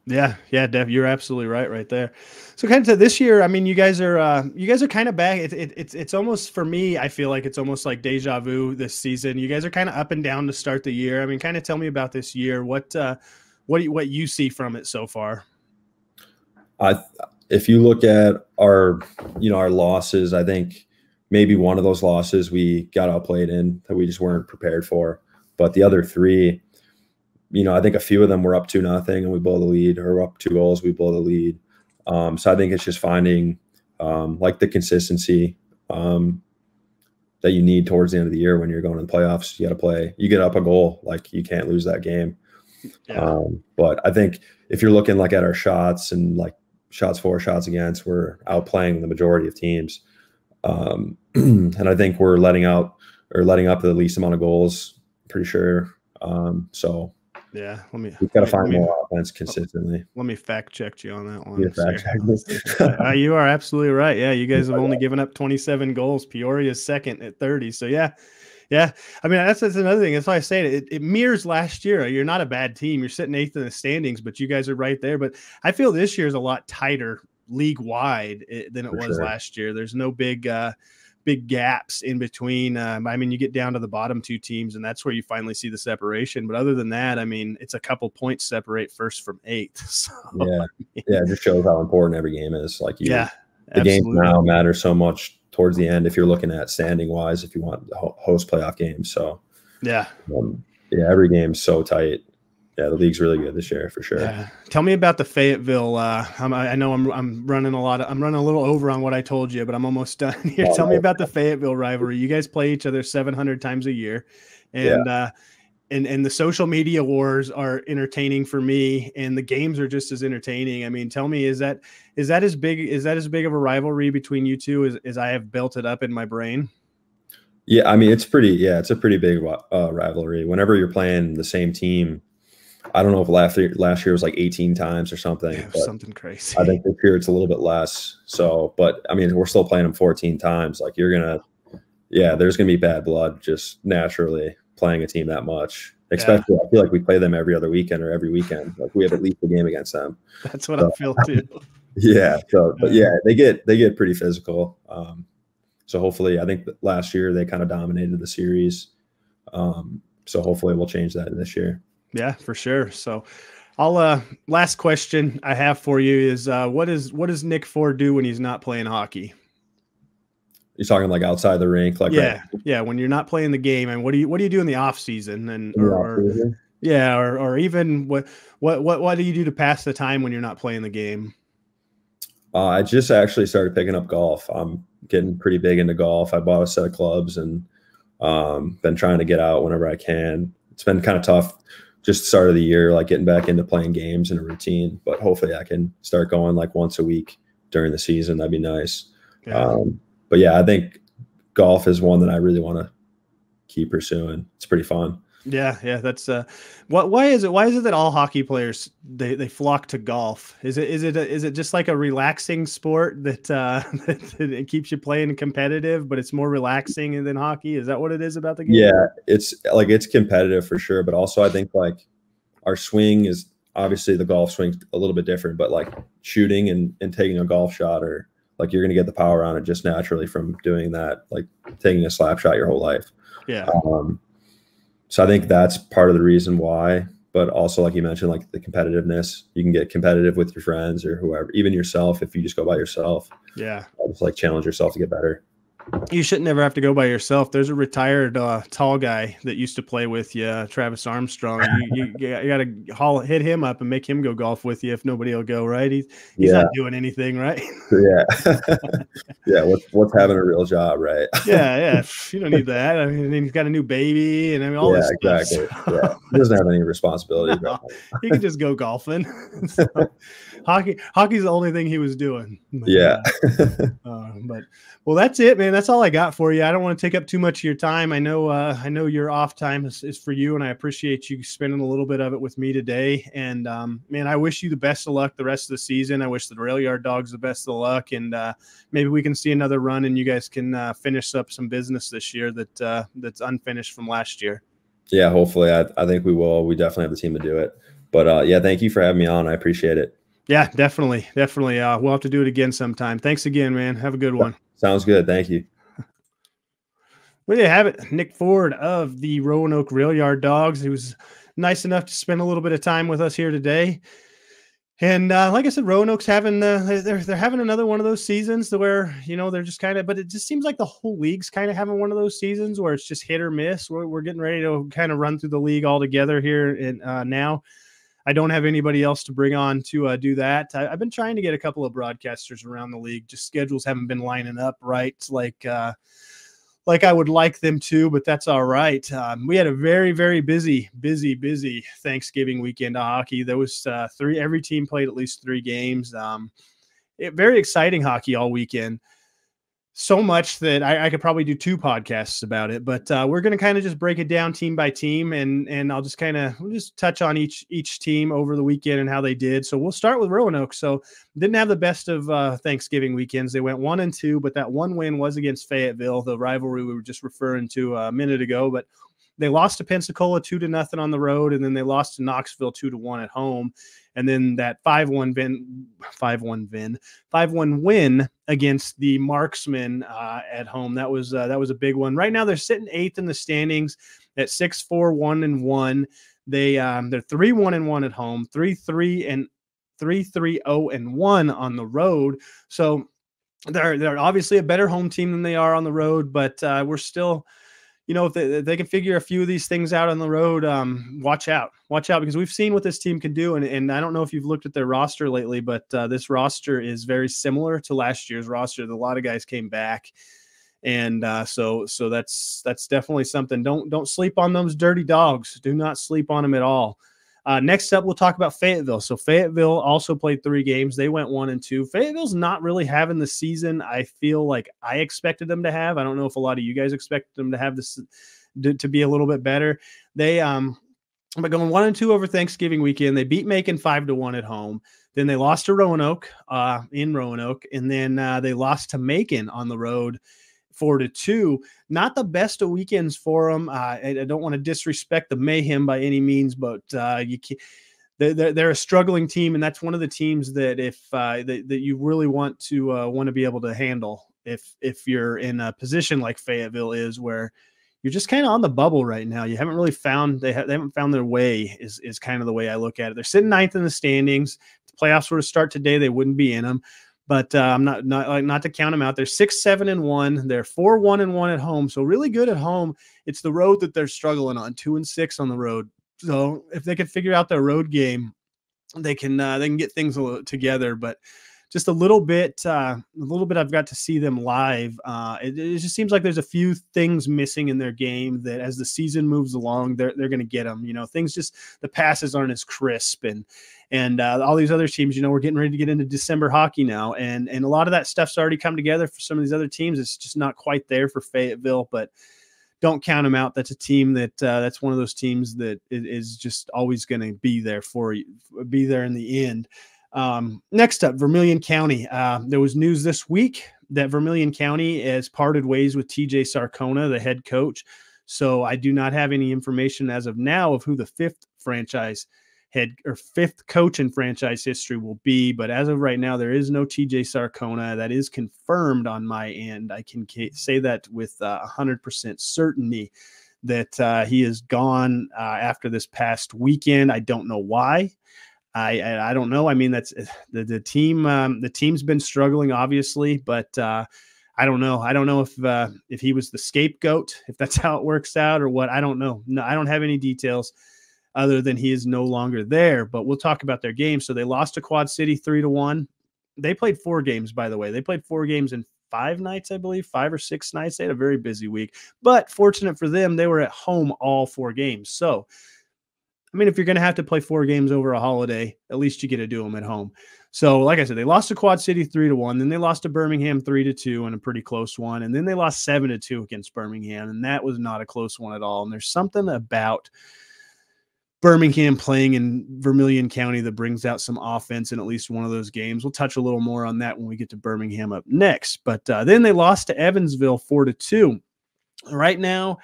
Yeah, Dev, you're absolutely right there. So kind of this year, I mean, you guys are kind of back. It's almost, for me, I feel like it's almost like deja vu this season. You guys are kind of up and down to start the year. I mean, kind of tell me about this year. What you see from it so far? If you look at our losses, I think maybe one of those losses we got outplayed in that we just weren't prepared for. But the other 3, I think a few of them were up 2-0 and we blow the lead, or up 2 goals, we blow the lead. So I think it's just finding like the consistency that you need towards the end of the year when you're going to the playoffs. You get up a goal, like you can't lose that game. Yeah. But I think if you're looking like at our shots and like shots for, shots against, we're outplaying the majority of teams. And I think we're letting up the least amount of goals, pretty sure. So yeah, we've got to find more offense consistently. Let me fact check you on that one. You you are absolutely right. Yeah, you guys have only given up 27 goals. Peoria's second at 30. So yeah. I mean, that's another thing. That's why I say it mirrors last year. You're not a bad team. You're sitting 8th in the standings, but you guys are right there. But I feel this year is a lot tighter league wide than it was last year. There's no big gaps in between. I mean, you get down to the bottom 2 teams, and that's where you finally see the separation. But other than that, I mean, it's a couple points separate first from 8th. So, it just shows how important every game is. Like the absolutely. games now matter so much towards the end if you're looking at standing wise, if you want to host playoff games. So every game's so tight. Yeah, the league's really good this year for sure. Yeah. Tell me about the Fayetteville. I know I'm running a little over on what I told you, but I'm almost done here. Tell me about the Fayetteville rivalry. You guys play each other 700 times a year, and the social media wars are entertaining for me, and the games are just as entertaining. I mean, tell me, is that as big of a rivalry between you two as I have built it up in my brain? Yeah, I mean, it's a pretty big rivalry. Whenever you're playing the same team. I don't know if last year was like 18 times or something. Yeah, something crazy. I think this year it's a little bit less. So, but I mean, we're still playing them 14 times. Like there's going to be bad blood just naturally playing a team that much. Especially, I feel like we play them every other weekend or every weekend. Like we have at least a game against them. That's what I feel too. Yeah. So, but they get pretty physical. So hopefully, I think that last year they kind of dominated the series. So hopefully we'll change that this year. Yeah, for sure. So I'll last question I have for you is what does Nick Ford do when he's not playing hockey? You're talking like outside the rink, like when you're not playing the game, and what do you do in the off season, or even what do you do to pass the time when you're not playing the game? I just actually started picking up golf. I'm getting pretty big into golf. I bought a set of clubs and been trying to get out whenever I can. It's been kind of tough. Just start of the year, like getting back into playing games in a routine, but hopefully I can start going like once a week during the season. That'd be nice. Yeah. But yeah, I think golf is one that I really want to keep pursuing. It's pretty fun. Yeah, yeah, that's why is it that all hockey players they flock to golf? Is it just like a relaxing sport that that it keeps you playing competitive, but it's more relaxing than hockey? Is that what it is about the game? Yeah, it's competitive for sure, but also I think like our swing is obviously the golf swing's a little bit different, but like shooting and taking a golf shot, or like you're going to get the power on it just naturally from doing that, like taking a slap shot your whole life. Yeah. So I think that's part of the reason why, but also like you mentioned, like the competitiveness, you can get competitive with your friends or whoever, even yourself. If you just go by yourself, Yeah. just like challenge yourself to get better. You shouldn't never have to go by yourself. There's a retired tall guy that used to play with you, Travis Armstrong. You got to hit him up and make him go golf with you if nobody will go, right? He's not doing anything, right? Yeah. Yeah. What's having a real job, right? Yeah. You don't need that. I mean, he's got a new baby and I mean, all this stuff. Exactly. Yeah. He doesn't have any responsibility. No, he can just go golfing. So, hockey's the only thing he was doing. Yeah. But well, that's it, man. That's all I got for you. I don't want to take up too much of your time. I know your off time is for you, and I appreciate you spending a little bit of it with me today. And man, I wish you the best of luck the rest of the season. I wish the Rail Yard Dawgs the best of luck, and maybe we can see another run, and you guys can finish up some business this year that's unfinished from last year. Yeah, hopefully. I think we will. We definitely have the team to do it. But yeah, thank you for having me on. I appreciate it. Yeah, definitely. We'll have to do it again sometime. Thanks again, man. Have a good one. Sounds good. Thank you. Well, there you have it. Nick Ford of the Roanoke Rail Yard Dawgs. He was nice enough to spend a little bit of time with us here today. And like I said, Roanoke's having they're having another one of those seasons where, they're just kind of, but it just seems like the whole league's kind of having one of those seasons where it's just hit or miss. We're getting ready to kind of run through the league all together here and now. I don't have anybody else to bring on to do that. I've been trying to get a couple of broadcasters around the league. Just schedules haven't been lining up right, like I would like them to, but that's all right. We had a very, very busy Thanksgiving weekend of hockey. There was every team played at least 3 games. Very exciting hockey all weekend. So much that I could probably do 2 podcasts about it, but we're going to kind of just break it down team by team, and I'll just we'll just touch on each team over the weekend and how they did. So we'll start with Roanoke. So didn't have the best of Thanksgiving weekends. They went 1-2, but that one win was against Fayetteville, the rivalry we were just referring to a minute ago. But they lost to Pensacola 2-0 on the road, and then they lost to Knoxville 2-1 at home. And then that 5-1 win against the Marksmen at home. That was a big one. Right now they're sitting 8th in the standings at 6-4-1-1. They're 3-1-1 at home, 3-3-0-1 on the road. So they're obviously a better home team than they are on the road, but we're still. If they can figure a few of these things out on the road, watch out because we've seen what this team can do. And I don't know if you've looked at their roster lately, but this roster is very similar to last year's roster. A lot of guys came back. And so that's definitely something. Don't sleep on those dirty dogs. Do not sleep on them at all. Next up, we'll talk about Fayetteville. So Fayetteville also played 3 games. They went 1-2. Fayetteville's not really having the season I feel like I expected them to have. I don't know if a lot of you guys expected them to have this to be a little bit better. They but going 1-2 over Thanksgiving weekend. They beat Macon 5-1 at home. Then they lost to Roanoke in Roanoke, and then they lost to Macon on the road 4-2. Not the best of weekends for them. I don't want to disrespect the Mayhem by any means, but they're a struggling team, and that's one of the teams that that you really want to be able to handle if you're in a position like Fayetteville is, where you're just kind of on the bubble right now. You haven't really found they haven't found their way is kind of the way I look at it. They're sitting 9th in the standings. If the playoffs were to start today, they wouldn't be in them. But I'm not to count them out. They're 6-7-1. They're 4-1-1 at home. So really good at home. It's the road that they're struggling on. 2-6 on the road. So if they can figure out their road game, they can get things together. But just a little bit I've got to see them live. It just seems like there's a few things missing in their game that as the season moves along, they're going to get them. Things just the passes aren't as crisp and all these other teams, we're getting ready to get into December hockey now. And a lot of that stuff's already come together for some of these other teams. It's just not quite there for Fayetteville, but don't count them out. That's a team that that's one of those teams that is just always going to be there for you, be there in the end. Next up, Vermilion County. There was news this week that Vermilion County has parted ways with TJ Sarcona, the head coach. So I do not have any information as of now of who the fifth coach in franchise history will be. But as of right now, there is no TJ Sarcona. That is confirmed on my end. I can say that with 100% certainty that he is gone after this past weekend. I don't know why. I don't know. I mean, that's the team. The team's been struggling, obviously, but I don't know. I don't know if he was the scapegoat, if that's how it works out or what. I don't know. No, I don't have any details other than he is no longer there. But we'll talk about their game. So they lost to Quad City 3-1. They played 4 games, by the way. They played 4 games in 5 nights, I believe, 5 or 6 nights. They had a very busy week. But fortunate for them, they were at home all 4 games. So I mean, if you're going to have to play 4 games over a holiday, at least you get to do them at home. So, like I said, they lost to Quad City 3-1. Then they lost to Birmingham 3-2 in a pretty close one. And then they lost 7-2 against Birmingham. And that was not a close one at all. And there's something about Birmingham playing in Vermilion County that brings out some offense in at least one of those games. We'll touch a little more on that when we get to Birmingham up next. But then they lost to Evansville 4-2. Right now,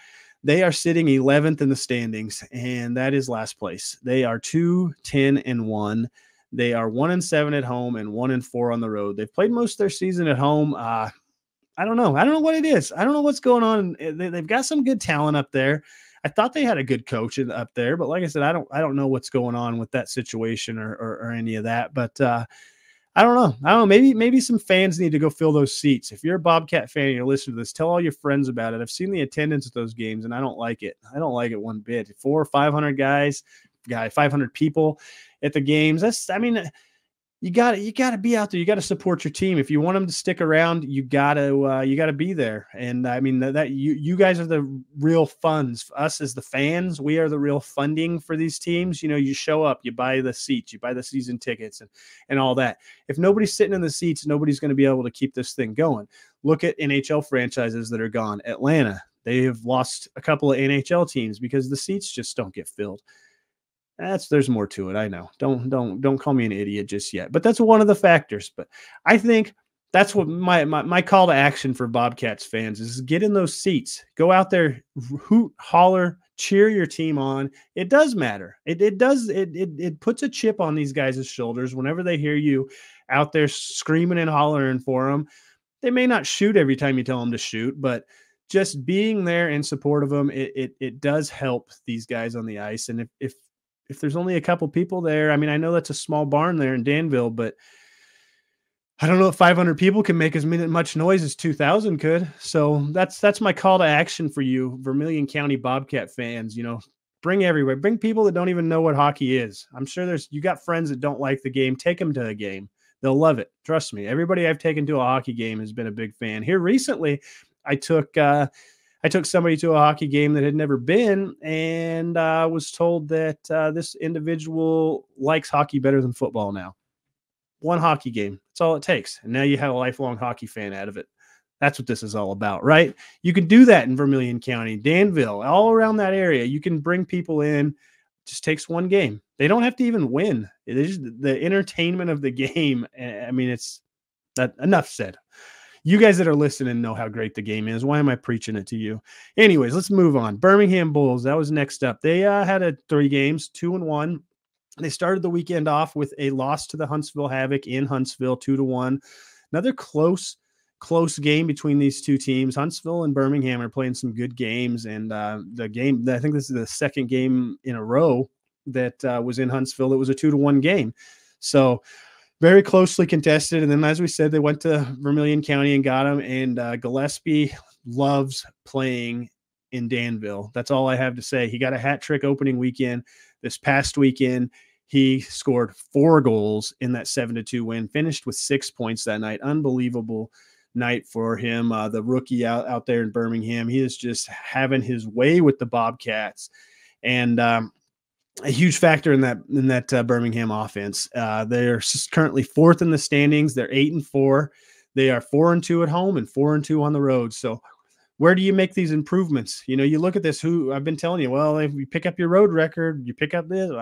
they are sitting 11th in the standings, and that is last place. They are 2-10-1. They are 1-7 at home and 1-4 on the road. They've played most of their season at home. I don't know. I don't know what it is. I don't know what's going on. They've got some good talent up there. I thought they had a good coach up there, but like I said, I don't know what's going on with that situation or any of that. But I don't know. Maybe some fans need to go fill those seats. If you're a Bobcat fan and you're listening to this, tell all your friends about it. I've seen the attendance at those games, and I don't like it. I don't like it one bit. 400 or 500 guys, 500 people at the games. You got to be out there. You got to support your team. If you want them to stick around, you got to be there. And I mean that you guys are the real funds. Us as the fans, we are the real funding for these teams. You know, you show up, you buy the seats, you buy the season tickets and all that. If nobody's sitting in the seats, nobody's going to be able to keep this thing going. Look at NHL franchises that are gone. Atlanta, they have lost a couple of NHL teams because the seats just don't get filled. There's more to it. I know. Don't call me an idiot just yet. But that's one of the factors. But I think that's what my call to action for Bobcats fans is get in those seats. Go out there, hoot, holler, cheer your team on. It does matter. It puts a chip on these guys' shoulders whenever they hear you out there screaming and hollering for them. They may not shoot every time you tell them to shoot, but just being there in support of them, it does help these guys on the ice. And if there's only a couple people there, I mean, I know that's a small barn there in Danville, but I don't know if 500 people can make as much noise as 2,000 could. So that's my call to action for you, Vermilion County Bobcat fans. You know, bring people that don't even know what hockey is. I'm sure you got friends that don't like the game. Take them to a game. They'll love it. Trust me. Everybody I've taken to a hockey game has been a big fan. Here recently, I took somebody to a hockey game that had never been and was told that this individual likes hockey better than football now. One hockey game. That's all it takes. And now you have a lifelong hockey fan out of it. That's what this is all about, right? You can do that in Vermilion County, Danville, all around that area. You can bring people in. It just takes one game. They don't have to even win. It is the entertainment of the game. I mean, it's that enough said. You guys that are listening know how great the game is. Why am I preaching it to you? Anyways, let's move on. Birmingham Bulls, that was next up. They had 3 games, 2-1. They started the weekend off with a loss to the Huntsville Havoc in Huntsville, 2-1. Another close game between these two teams. Huntsville and Birmingham are playing some good games, and the game, I think this is the second game in a row that was in Huntsville that was a 2-1 game. So very closely contested. And then, as we said, they went to Vermilion County and got them. And Gillespie loves playing in Danville. That's all I have to say. He got a hat trick opening weekend. This past weekend, he scored 4 goals in that 7-2 win, finished with 6 points that night. Unbelievable night for him. The rookie out there in Birmingham, he is just having his way with the Bobcats. And a huge factor in that Birmingham offense. They're currently 4th in the standings. They're 8-4. They are 4-2 at home and 4-2 on the road. So where do you make these improvements? You know, you look at this, who I've been telling you, well, if you pick up your road record, you pick up this,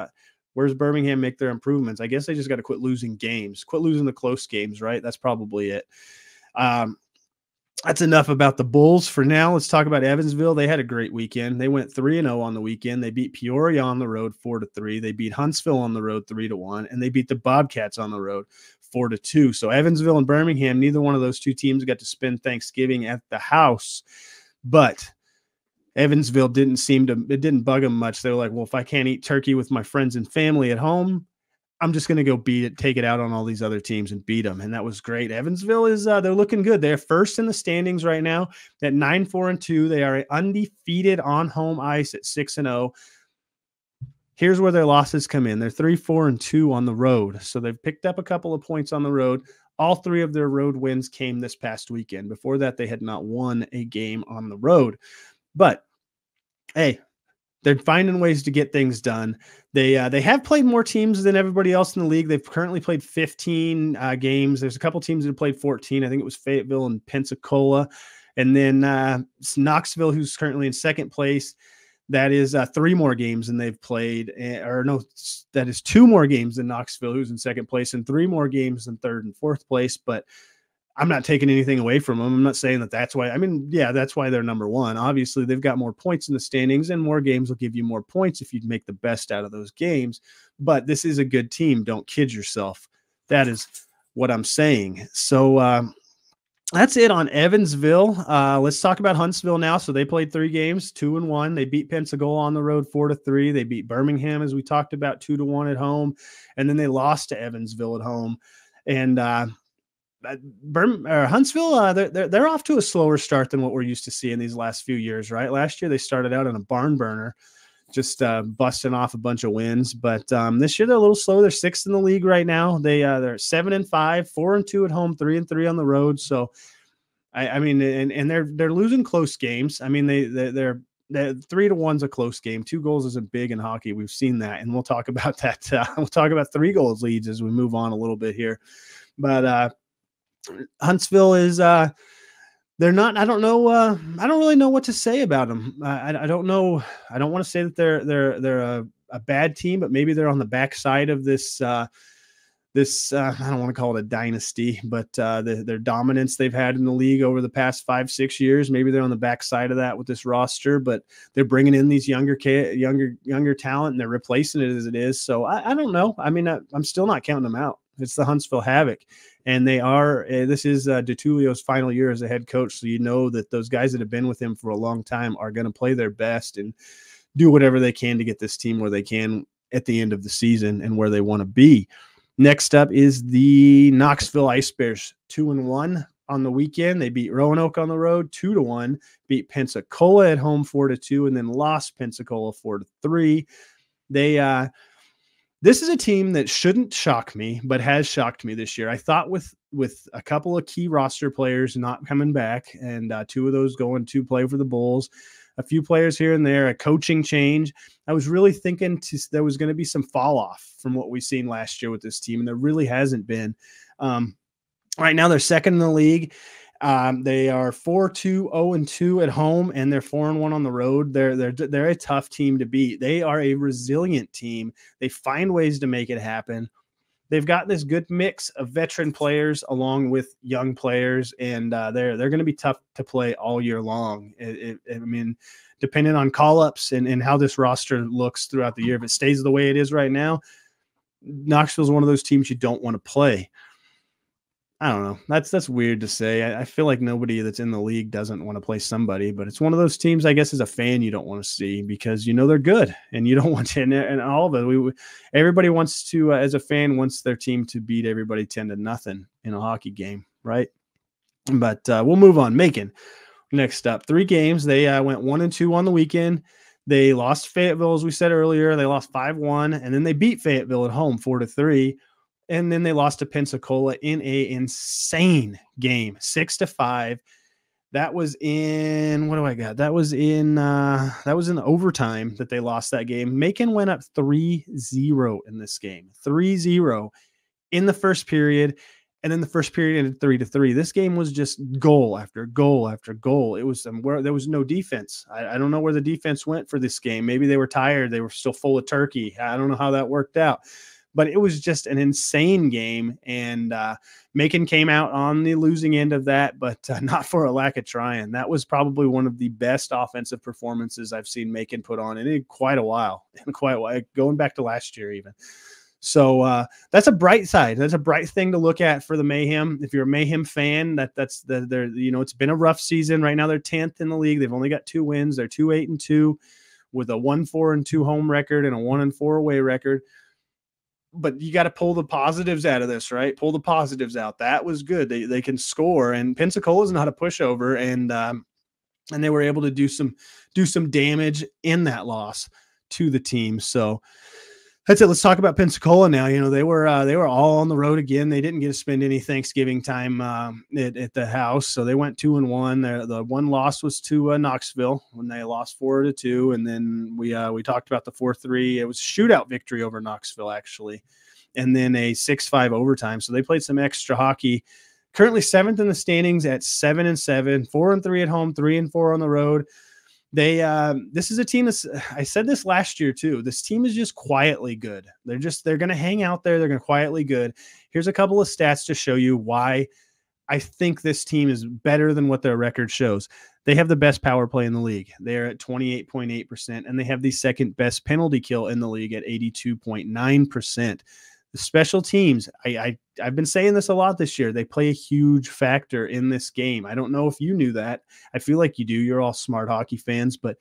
where's Birmingham make their improvements? I guess they just got to quit losing games, quit losing the close games, right? That's probably it. That's enough about the Bulls for now. Let's talk about Evansville. They had a great weekend. They went 3-0 on the weekend. They beat Peoria on the road 4-3. They beat Huntsville on the road 3-1, and they beat the Bobcats on the road 4-2. So Evansville and Birmingham, neither one of those two teams got to spend Thanksgiving at the house, but Evansville it didn't bug them much. They were like, well, if I can't eat turkey with my friends and family at home, I'm just going to go take it out on all these other teams and beat them. And that was great. Evansville is, they're looking good. They're first in the standings right now at 9-4-2. They are undefeated on home ice at 6-0. Here's where their losses come in. They're 3-4-2 on the road. So they've picked up a couple of points on the road. All three of their road wins came this past weekend. Before that, they had not won a game on the road. But hey, they're finding ways to get things done. They have played more teams than everybody else in the league. They've currently played 15 games. There's a couple teams that have played 14. I think it was Fayetteville and Pensacola. And then Knoxville, who's currently in second place. That is 3 more games than they've played. That is 2 more games than Knoxville, who's in second place, and 3 more games than third and fourth place. But I'm not taking anything away from them. I'm not saying that's why. I mean, yeah, that's why they're number one. Obviously, they've got more points in the standings, and more games will give you more points if you make the best out of those games. But this is a good team. Don't kid yourself. That is what I'm saying. So that's it on Evansville. Let's talk about Huntsville now. So they played 3 games, 2-1. They beat Pensacola on the road 4-3. They beat Birmingham, as we talked about, 2-1 at home. And then they lost to Evansville at home. And Huntsville, they're off to a slower start than what we're used to seeing these last few years, right? Last year they started out in a barn burner, just busting off a bunch of wins. But this year they're a little slow. They're 6th in the league right now. They're 7-5, 4-2 at home, 3-3 on the road. So I mean, and they're losing close games. I mean, they're 3-1's a close game. 2 goals isn't big in hockey. We've seen that, and we'll talk about that. We'll talk about 3 goals leads as we move on a little bit here. But Huntsville is they're not. I don't know. I don't really know what to say about them. I don't know. I don't want to say that they're a bad team, but maybe they're on the backside of this. I don't want to call it a dynasty, but their dominance they've had in the league over the past 5-6 years. Maybe they're on the backside of that with this roster, but they're bringing in these younger talent and they're replacing it as it is. So I don't know. I mean, I'm still not counting them out. It's the Huntsville Havoc, and they are. This is DeTulio's final year as a head coach, so you know that those guys that have been with him for a long time are going to play their best and do whatever they can to get this team where they can at the end of the season and where they want to be. Next up is the Knoxville Ice Bears, 2-1 on the weekend. They beat Roanoke on the road 2-1, beat Pensacola at home 4-2, and then lost Pensacola 4-3. This is a team that shouldn't shock me, but has shocked me this year. I thought with a couple of key roster players not coming back, and 2 of those going to play for the Bulls, a few players here and there, a coaching change, I was really thinking there was going to be some fall off from what we've seen last year with this team, and there really hasn't been. Right now, they're second in the league. They are 4-2, 0-2 at home, and they're 4-1 on the road. They're a tough team to beat. They are a resilient team. They find ways to make it happen. They've got this good mix of veteran players along with young players, and they're going to be tough to play all year long. I mean, depending on call-ups and how this roster looks throughout the year, if it stays the way it is right now, Knoxville's one of those teams you don't want to play. I don't know. That's weird to say. I feel like nobody that's in the league doesn't want to play somebody, but it's one of those teams, I guess, as a fan, you don't want to see because you know they're good and you don't want to. And all of it, everybody wants to, as a fan, wants their team to beat everybody 10-0 in a hockey game, right? But we'll move on. Macon, next up, 3 games. They went 1-2 on the weekend. They lost Fayetteville, as we said earlier. They lost 5-1, and then they beat Fayetteville at home 4-3. And then they lost to Pensacola in a insane game, 6-5. That was in, what do I got? That was in overtime that they lost that game. Macon went up 3-0 in this game, 3-0 in the first period. And then the first period ended 3-3. This game was just goal after goal after goal. It was where there was no defense. I don't know where the defense went for this game. Maybe they were tired. They were still full of turkey. I don't know how that worked out. But it was just an insane game. And Macon came out on the losing end of that, but not for a lack of trying. That was probably one of the best offensive performances I've seen Macon put on in quite a while. Going back to last year even. So that's a bright side. That's a bright thing to look at for the Mayhem. If you're a Mayhem fan, that's it's been a rough season. Right now they're 10th in the league. They've only got 2 wins. They're 2-8-2 with a 1-4-2 home record and a 1-4 away record. But you got to pull the positives out of this, right? Pull the positives out. That was good. They can score, and Pensacola is not a pushover, and they were able to do some damage in that loss to the team. So that's it. Let's talk about Pensacola now. They were all on the road again. They didn't get to spend any Thanksgiving time at the house, so they went 2-1. The one loss was to Knoxville when they lost 4-2, and then we talked about the 4-3. It was a shootout victory over Knoxville actually, and then a 6-5 overtime. So they played some extra hockey. Currently 7th in the standings at 7-7, 4-3 at home, 3-4 on the road. This is a team I said this last year too. This team is just quietly good. They're going to hang out there. They're going to quietly good. Here's a couple of stats to show you why I think this team is better than what their record shows. They have the best power play in the league. They're at 28.8%, and they have the second best penalty kill in the league at 82.9%. The special teams, I've been saying this a lot this year. They play a huge factor in this game. I don't know if you knew that. I feel like you do. You're all smart hockey fans, but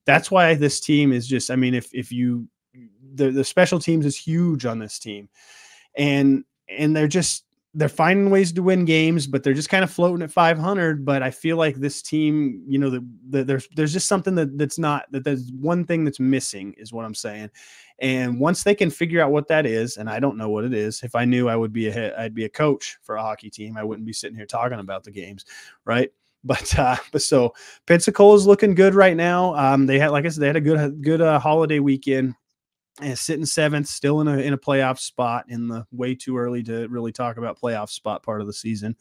that's why this team is just, the special teams is huge on this team. And they're finding ways to win games, but they're just kind of floating at 500. But I feel like this team, there's just something there's one thing that's missing is what I'm saying. And once they can figure out what that is, and I don't know what it is, if I knew, I'd be a coach for a hockey team. I wouldn't be sitting here talking about the games, right? But so Pensacola is looking good right now. They had a good holiday weekend. And sitting 7th, still in a playoff spot, in the way too early to really talk about playoff spot part of the season.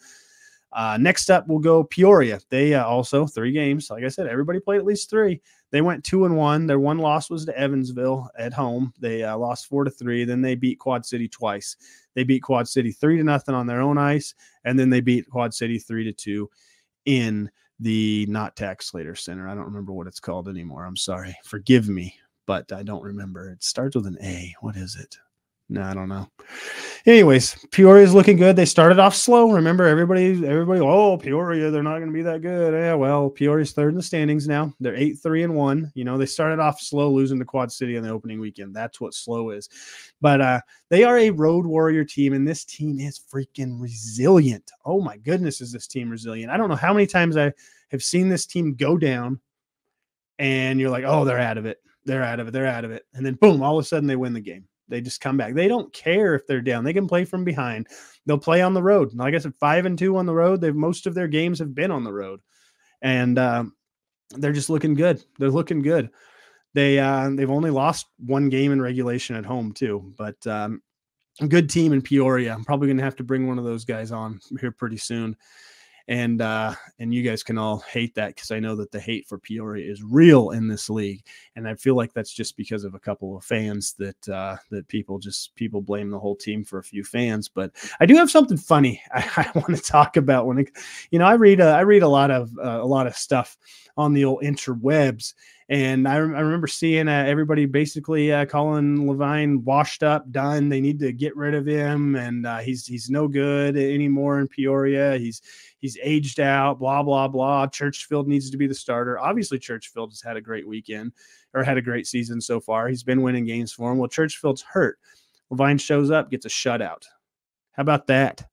Next up, we'll go Peoria. They also 3 games. Like I said, everybody played at least 3. They went 2-1. Their one loss was to Evansville at home. They lost 4-3. Then they beat Quad City twice. They beat Quad City 3-0 on their own ice, and then they beat Quad City 3-2 in the not Tax Slater Center. I don't remember what it's called anymore. I'm sorry. Forgive me. But I don't remember. It starts with an A. What is it? No, I don't know. Anyways, Peoria is looking good. They started off slow. Remember, everybody, oh, Peoria, they're not going to be that good. Yeah, well, Peoria's 3rd in the standings now. They're 8-3-1. They started off slow, losing to Quad City on the opening weekend. That's what slow is. But they are a road warrior team, and this team is freaking resilient. Oh, my goodness, is this team resilient. I don't know how many times I have seen this team go down, and you're like, oh, they're out of it. They're out of it. And then boom, all of a sudden they win the game. They just come back. They don't care if they're down. They can play from behind. They'll play on the road. Like I said, 5-2 on the road. Most of their games have been on the road. And they're just looking good. They're looking good. They've only lost 1 game in regulation at home too. But a good team in Peoria. I'm probably going to have to bring one of those guys on here pretty soon. And you guys can all hate that, because I know that the hate for Peoria is real in this league, and I feel like that's just because of a couple of fans that people blame the whole team for a few fans. But I do have something funny I want to talk about. I read a lot of stuff on the old interwebs, and I remember seeing everybody basically calling Levine washed up, done. They need to get rid of him, and he's no good anymore in Peoria. He's aged out, blah, blah, blah. Churchfield needs to be the starter. Obviously, Churchfield has had a great weekend, or had a great season so far. He's been winning games for him. Well, Churchfield's hurt. Levine shows up, gets a shutout. How about that?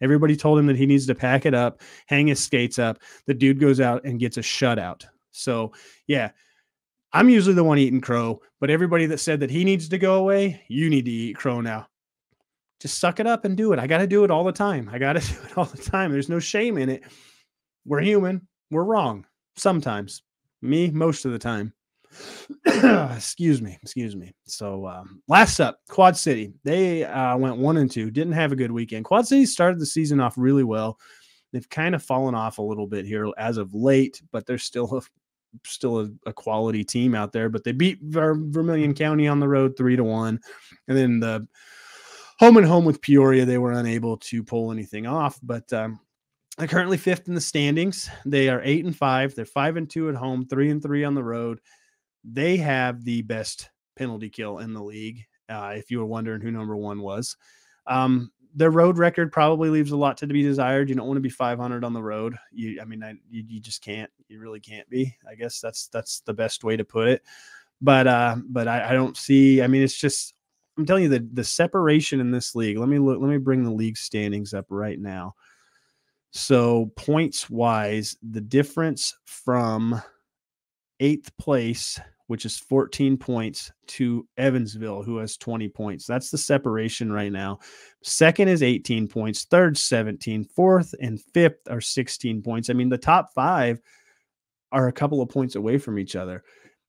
Everybody told him that he needs to pack it up, hang his skates up. The dude goes out and gets a shutout. So, yeah, I'm usually the one eating crow, but everybody that said that he needs to go away, you need to eat crow now. Just suck it up and do it. I got to do it all the time. There's no shame in it. We're human. We're wrong. Sometimes. Me, most of the time. Excuse me. So last up, Quad City. They went 1-2. Didn't have a good weekend. Quad City started the season off really well. They've kind of fallen off a little bit here as of late, but they're still a quality team out there. But they beat Vermilion County on the road 3-1, and then the home and home with Peoria, they were unable to pull anything off. But they're currently 5th in the standings. They are 8-5. They're 5-2 at home, 3-3 on the road. They have the best penalty kill in the league. If you were wondering who number 1 was, their road record probably leaves a lot to be desired. You don't want to be 500 on the road. You just can't. You really can't be. I guess that's the best way to put it. But I don't see. I mean, it's just, I'm telling you, the separation in this league. Let me bring the league standings up right now. So points wise, the difference from 8th place, which is 14 points, to Evansville, who has 20 points. That's the separation right now. Second is 18 points. Third, 17. Fourth and fifth are 16 points. I mean, the top 5 are a couple of points away from each other.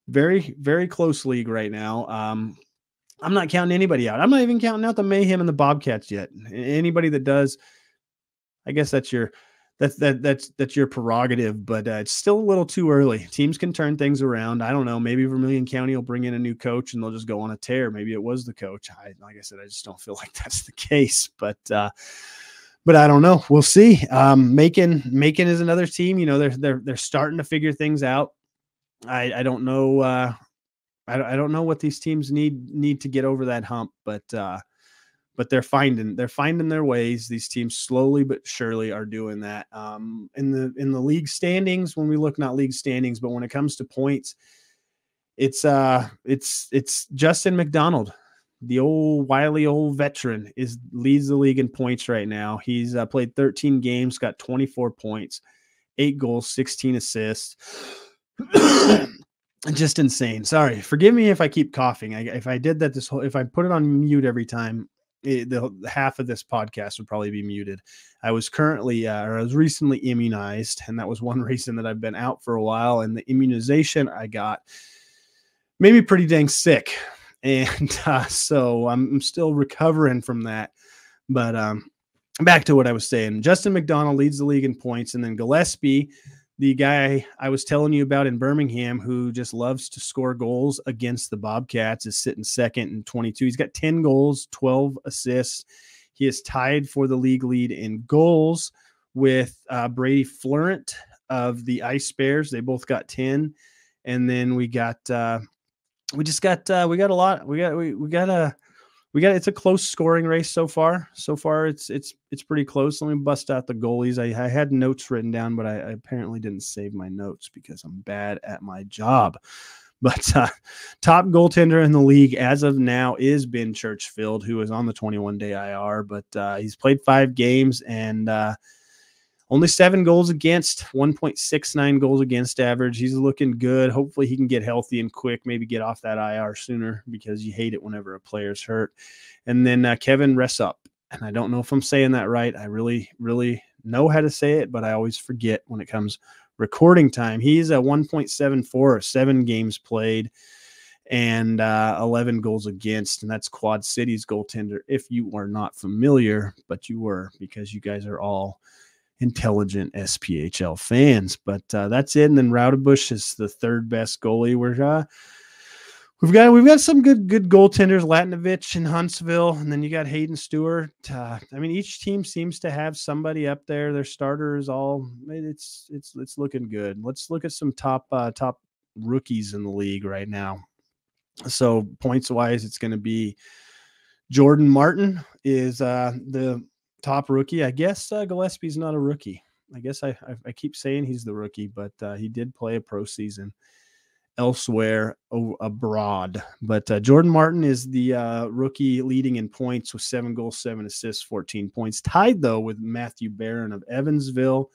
Very, very close league right now. I'm not counting anybody out. I'm not even counting out the Mayhem and the Bobcats yet. Anybody that does, I guess that's your prerogative, but it's still a little too early. Teams can turn things around. I don't know. Maybe Vermilion County will bring in a new coach and they'll just go on a tear. Maybe it was the coach. Like I said, I just don't feel like that's the case, but I don't know. We'll see. Macon is another team. You know, they're starting to figure things out. I don't know. I don't know what these teams need to get over that hump, but they're finding their ways. These teams slowly but surely are doing that. In the league standings, when we look, not league standings, but when it comes to points, it's Justin McDonald, the old wily old veteran, leads the league in points right now. He's played 13 games, got 24 points, 8 goals, 16 assists. Just insane. Sorry, forgive me if I keep coughing. If I did that if I put it on mute every time, the half of this podcast would probably be muted. I was recently immunized, and that was one reason that I've been out for a while. And the immunization I got made me pretty dang sick, and so I'm still recovering from that. But back to what I was saying. Justin McDonald leads the league in points, and then Gillespie, the guy I was telling you about in Birmingham, who just loves to score goals against the Bobcats, is sitting second in 22. He's got 10 goals, 12 assists. He is tied for the league lead in goals with Brady Florent of the Ice Bears. They both got 10. And then we got a lot. It's a close scoring race so far. So far, it's pretty close. Let me bust out the goalies. I had notes written down, but I apparently didn't save my notes because I'm bad at my job. But top goaltender in the league as of now is Ben Churchfield, who is on the 21-day IR. But he's played 5 games and only 7 goals against, 1.69 goals against average. He's looking good. Hopefully he can get healthy and quick, maybe get off that IR sooner, because you hate it whenever a player's hurt. And then Kevin Ressup. And I don't know if I'm saying that right. I really, really know how to say it, but I always forget when it comes recording time. He's a 1.74, 7 games played, and 11 goals against. And that's Quad City's goaltender, if you are not familiar, but you were, because you guys are all intelligent SPHL fans. But that's it. And then Raudebusch is the 3rd best goalie. We've got some good goaltenders, Latinovich and Huntsville, and then you got Hayden Stewart. I mean, each team seems to have somebody up there. Their starters it's looking good. Let's look at some top rookies in the league right now. So points wise, it's going to be Jordan Martin is the top rookie. I guess Gillespie's not a rookie. I guess I keep saying he's the rookie, but he did play a pro season elsewhere abroad. But Jordan Martin is the rookie leading in points with 7 goals, 7 assists, 14 points. Tied, though, with Matthew Barron of Evansville.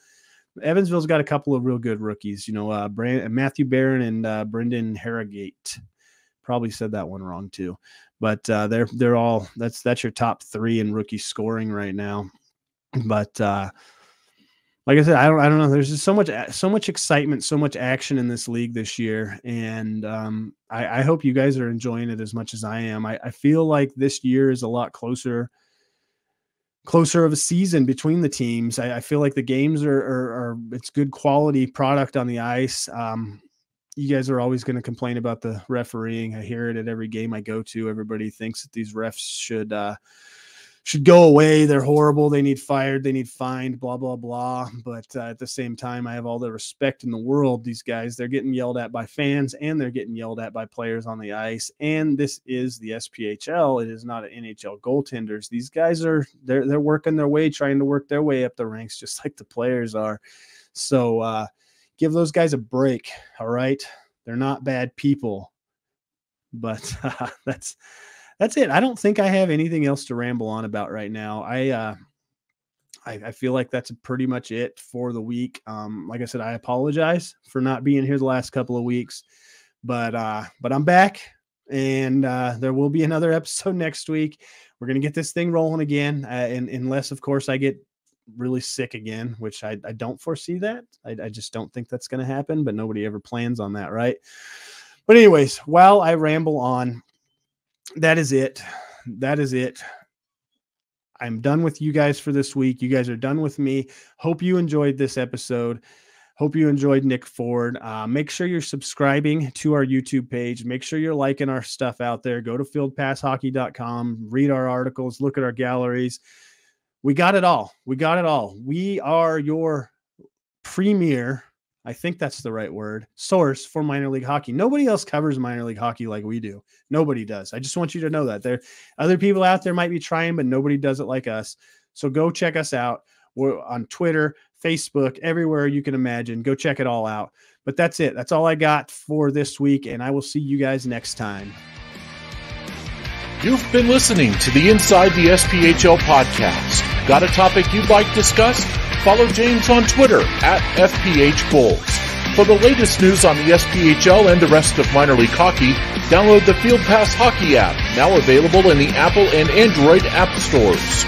Evansville's got a couple of real good rookies. You know, Matthew Barron and Brendan Harrogate. Probably said that one wrong, too. But they're all – that's your top 3 in rookie scoring right now. But like I said, I don't know. There's just so much excitement, so much action in this league this year. And I hope you guys are enjoying it as much as I am. I feel like this year is a lot closer of a season between the teams. I feel like the games are it's good quality product on the ice. You guys are always going to complain about the refereeing. I hear it at every game I go to. Everybody thinks that these refs should go away. They're horrible. They need fired. They need fined, blah, blah, blah. But at the same time, I have all the respect in the world. These guys, they're getting yelled at by fans and they're getting yelled at by players on the ice. And this is the SPHL. It is not an NHL goaltenders. These guys they're working their way, trying to work their way up the ranks, just like the players are. So give those guys a break. All right. They're not bad people, but that's it. I don't think I have anything else to ramble on about right now. I feel like that's pretty much it for the week. Like I said, I apologize for not being here the last couple of weeks, but I'm back, and there will be another episode next week. We're going to get this thing rolling again, unless, of course, I get really sick again, which I don't foresee that. I just don't think that's going to happen, but nobody ever plans on that, right? But anyways, while I ramble on, that is it. I'm done with you guys for this week. You guys are done with me. Hope you enjoyed this episode. Hope you enjoyed Nick Ford. Make sure you're subscribing to our YouTube page. Make sure you're liking our stuff out there. Go to fieldpasshockey.com, read our articles, look at our galleries. We got it all. We are your premier, I think that's the right word, source for minor league hockey. Nobody else covers minor league hockey like we do. Nobody does. I just want you to know that. There other people out there might be trying, but nobody does it like us. So go check us out. We're on Twitter, Facebook, everywhere you can imagine. Go check it all out. But that's it. That's all I got for this week, and I will see you guys next time. You've been listening to the Inside the SPHL podcast. Got a topic you'd like discussed? Follow James on Twitter at FPHBulls. For the latest news on the SPHL and the rest of minor league hockey, download the Field Pass Hockey app, now available in the Apple and Android app stores.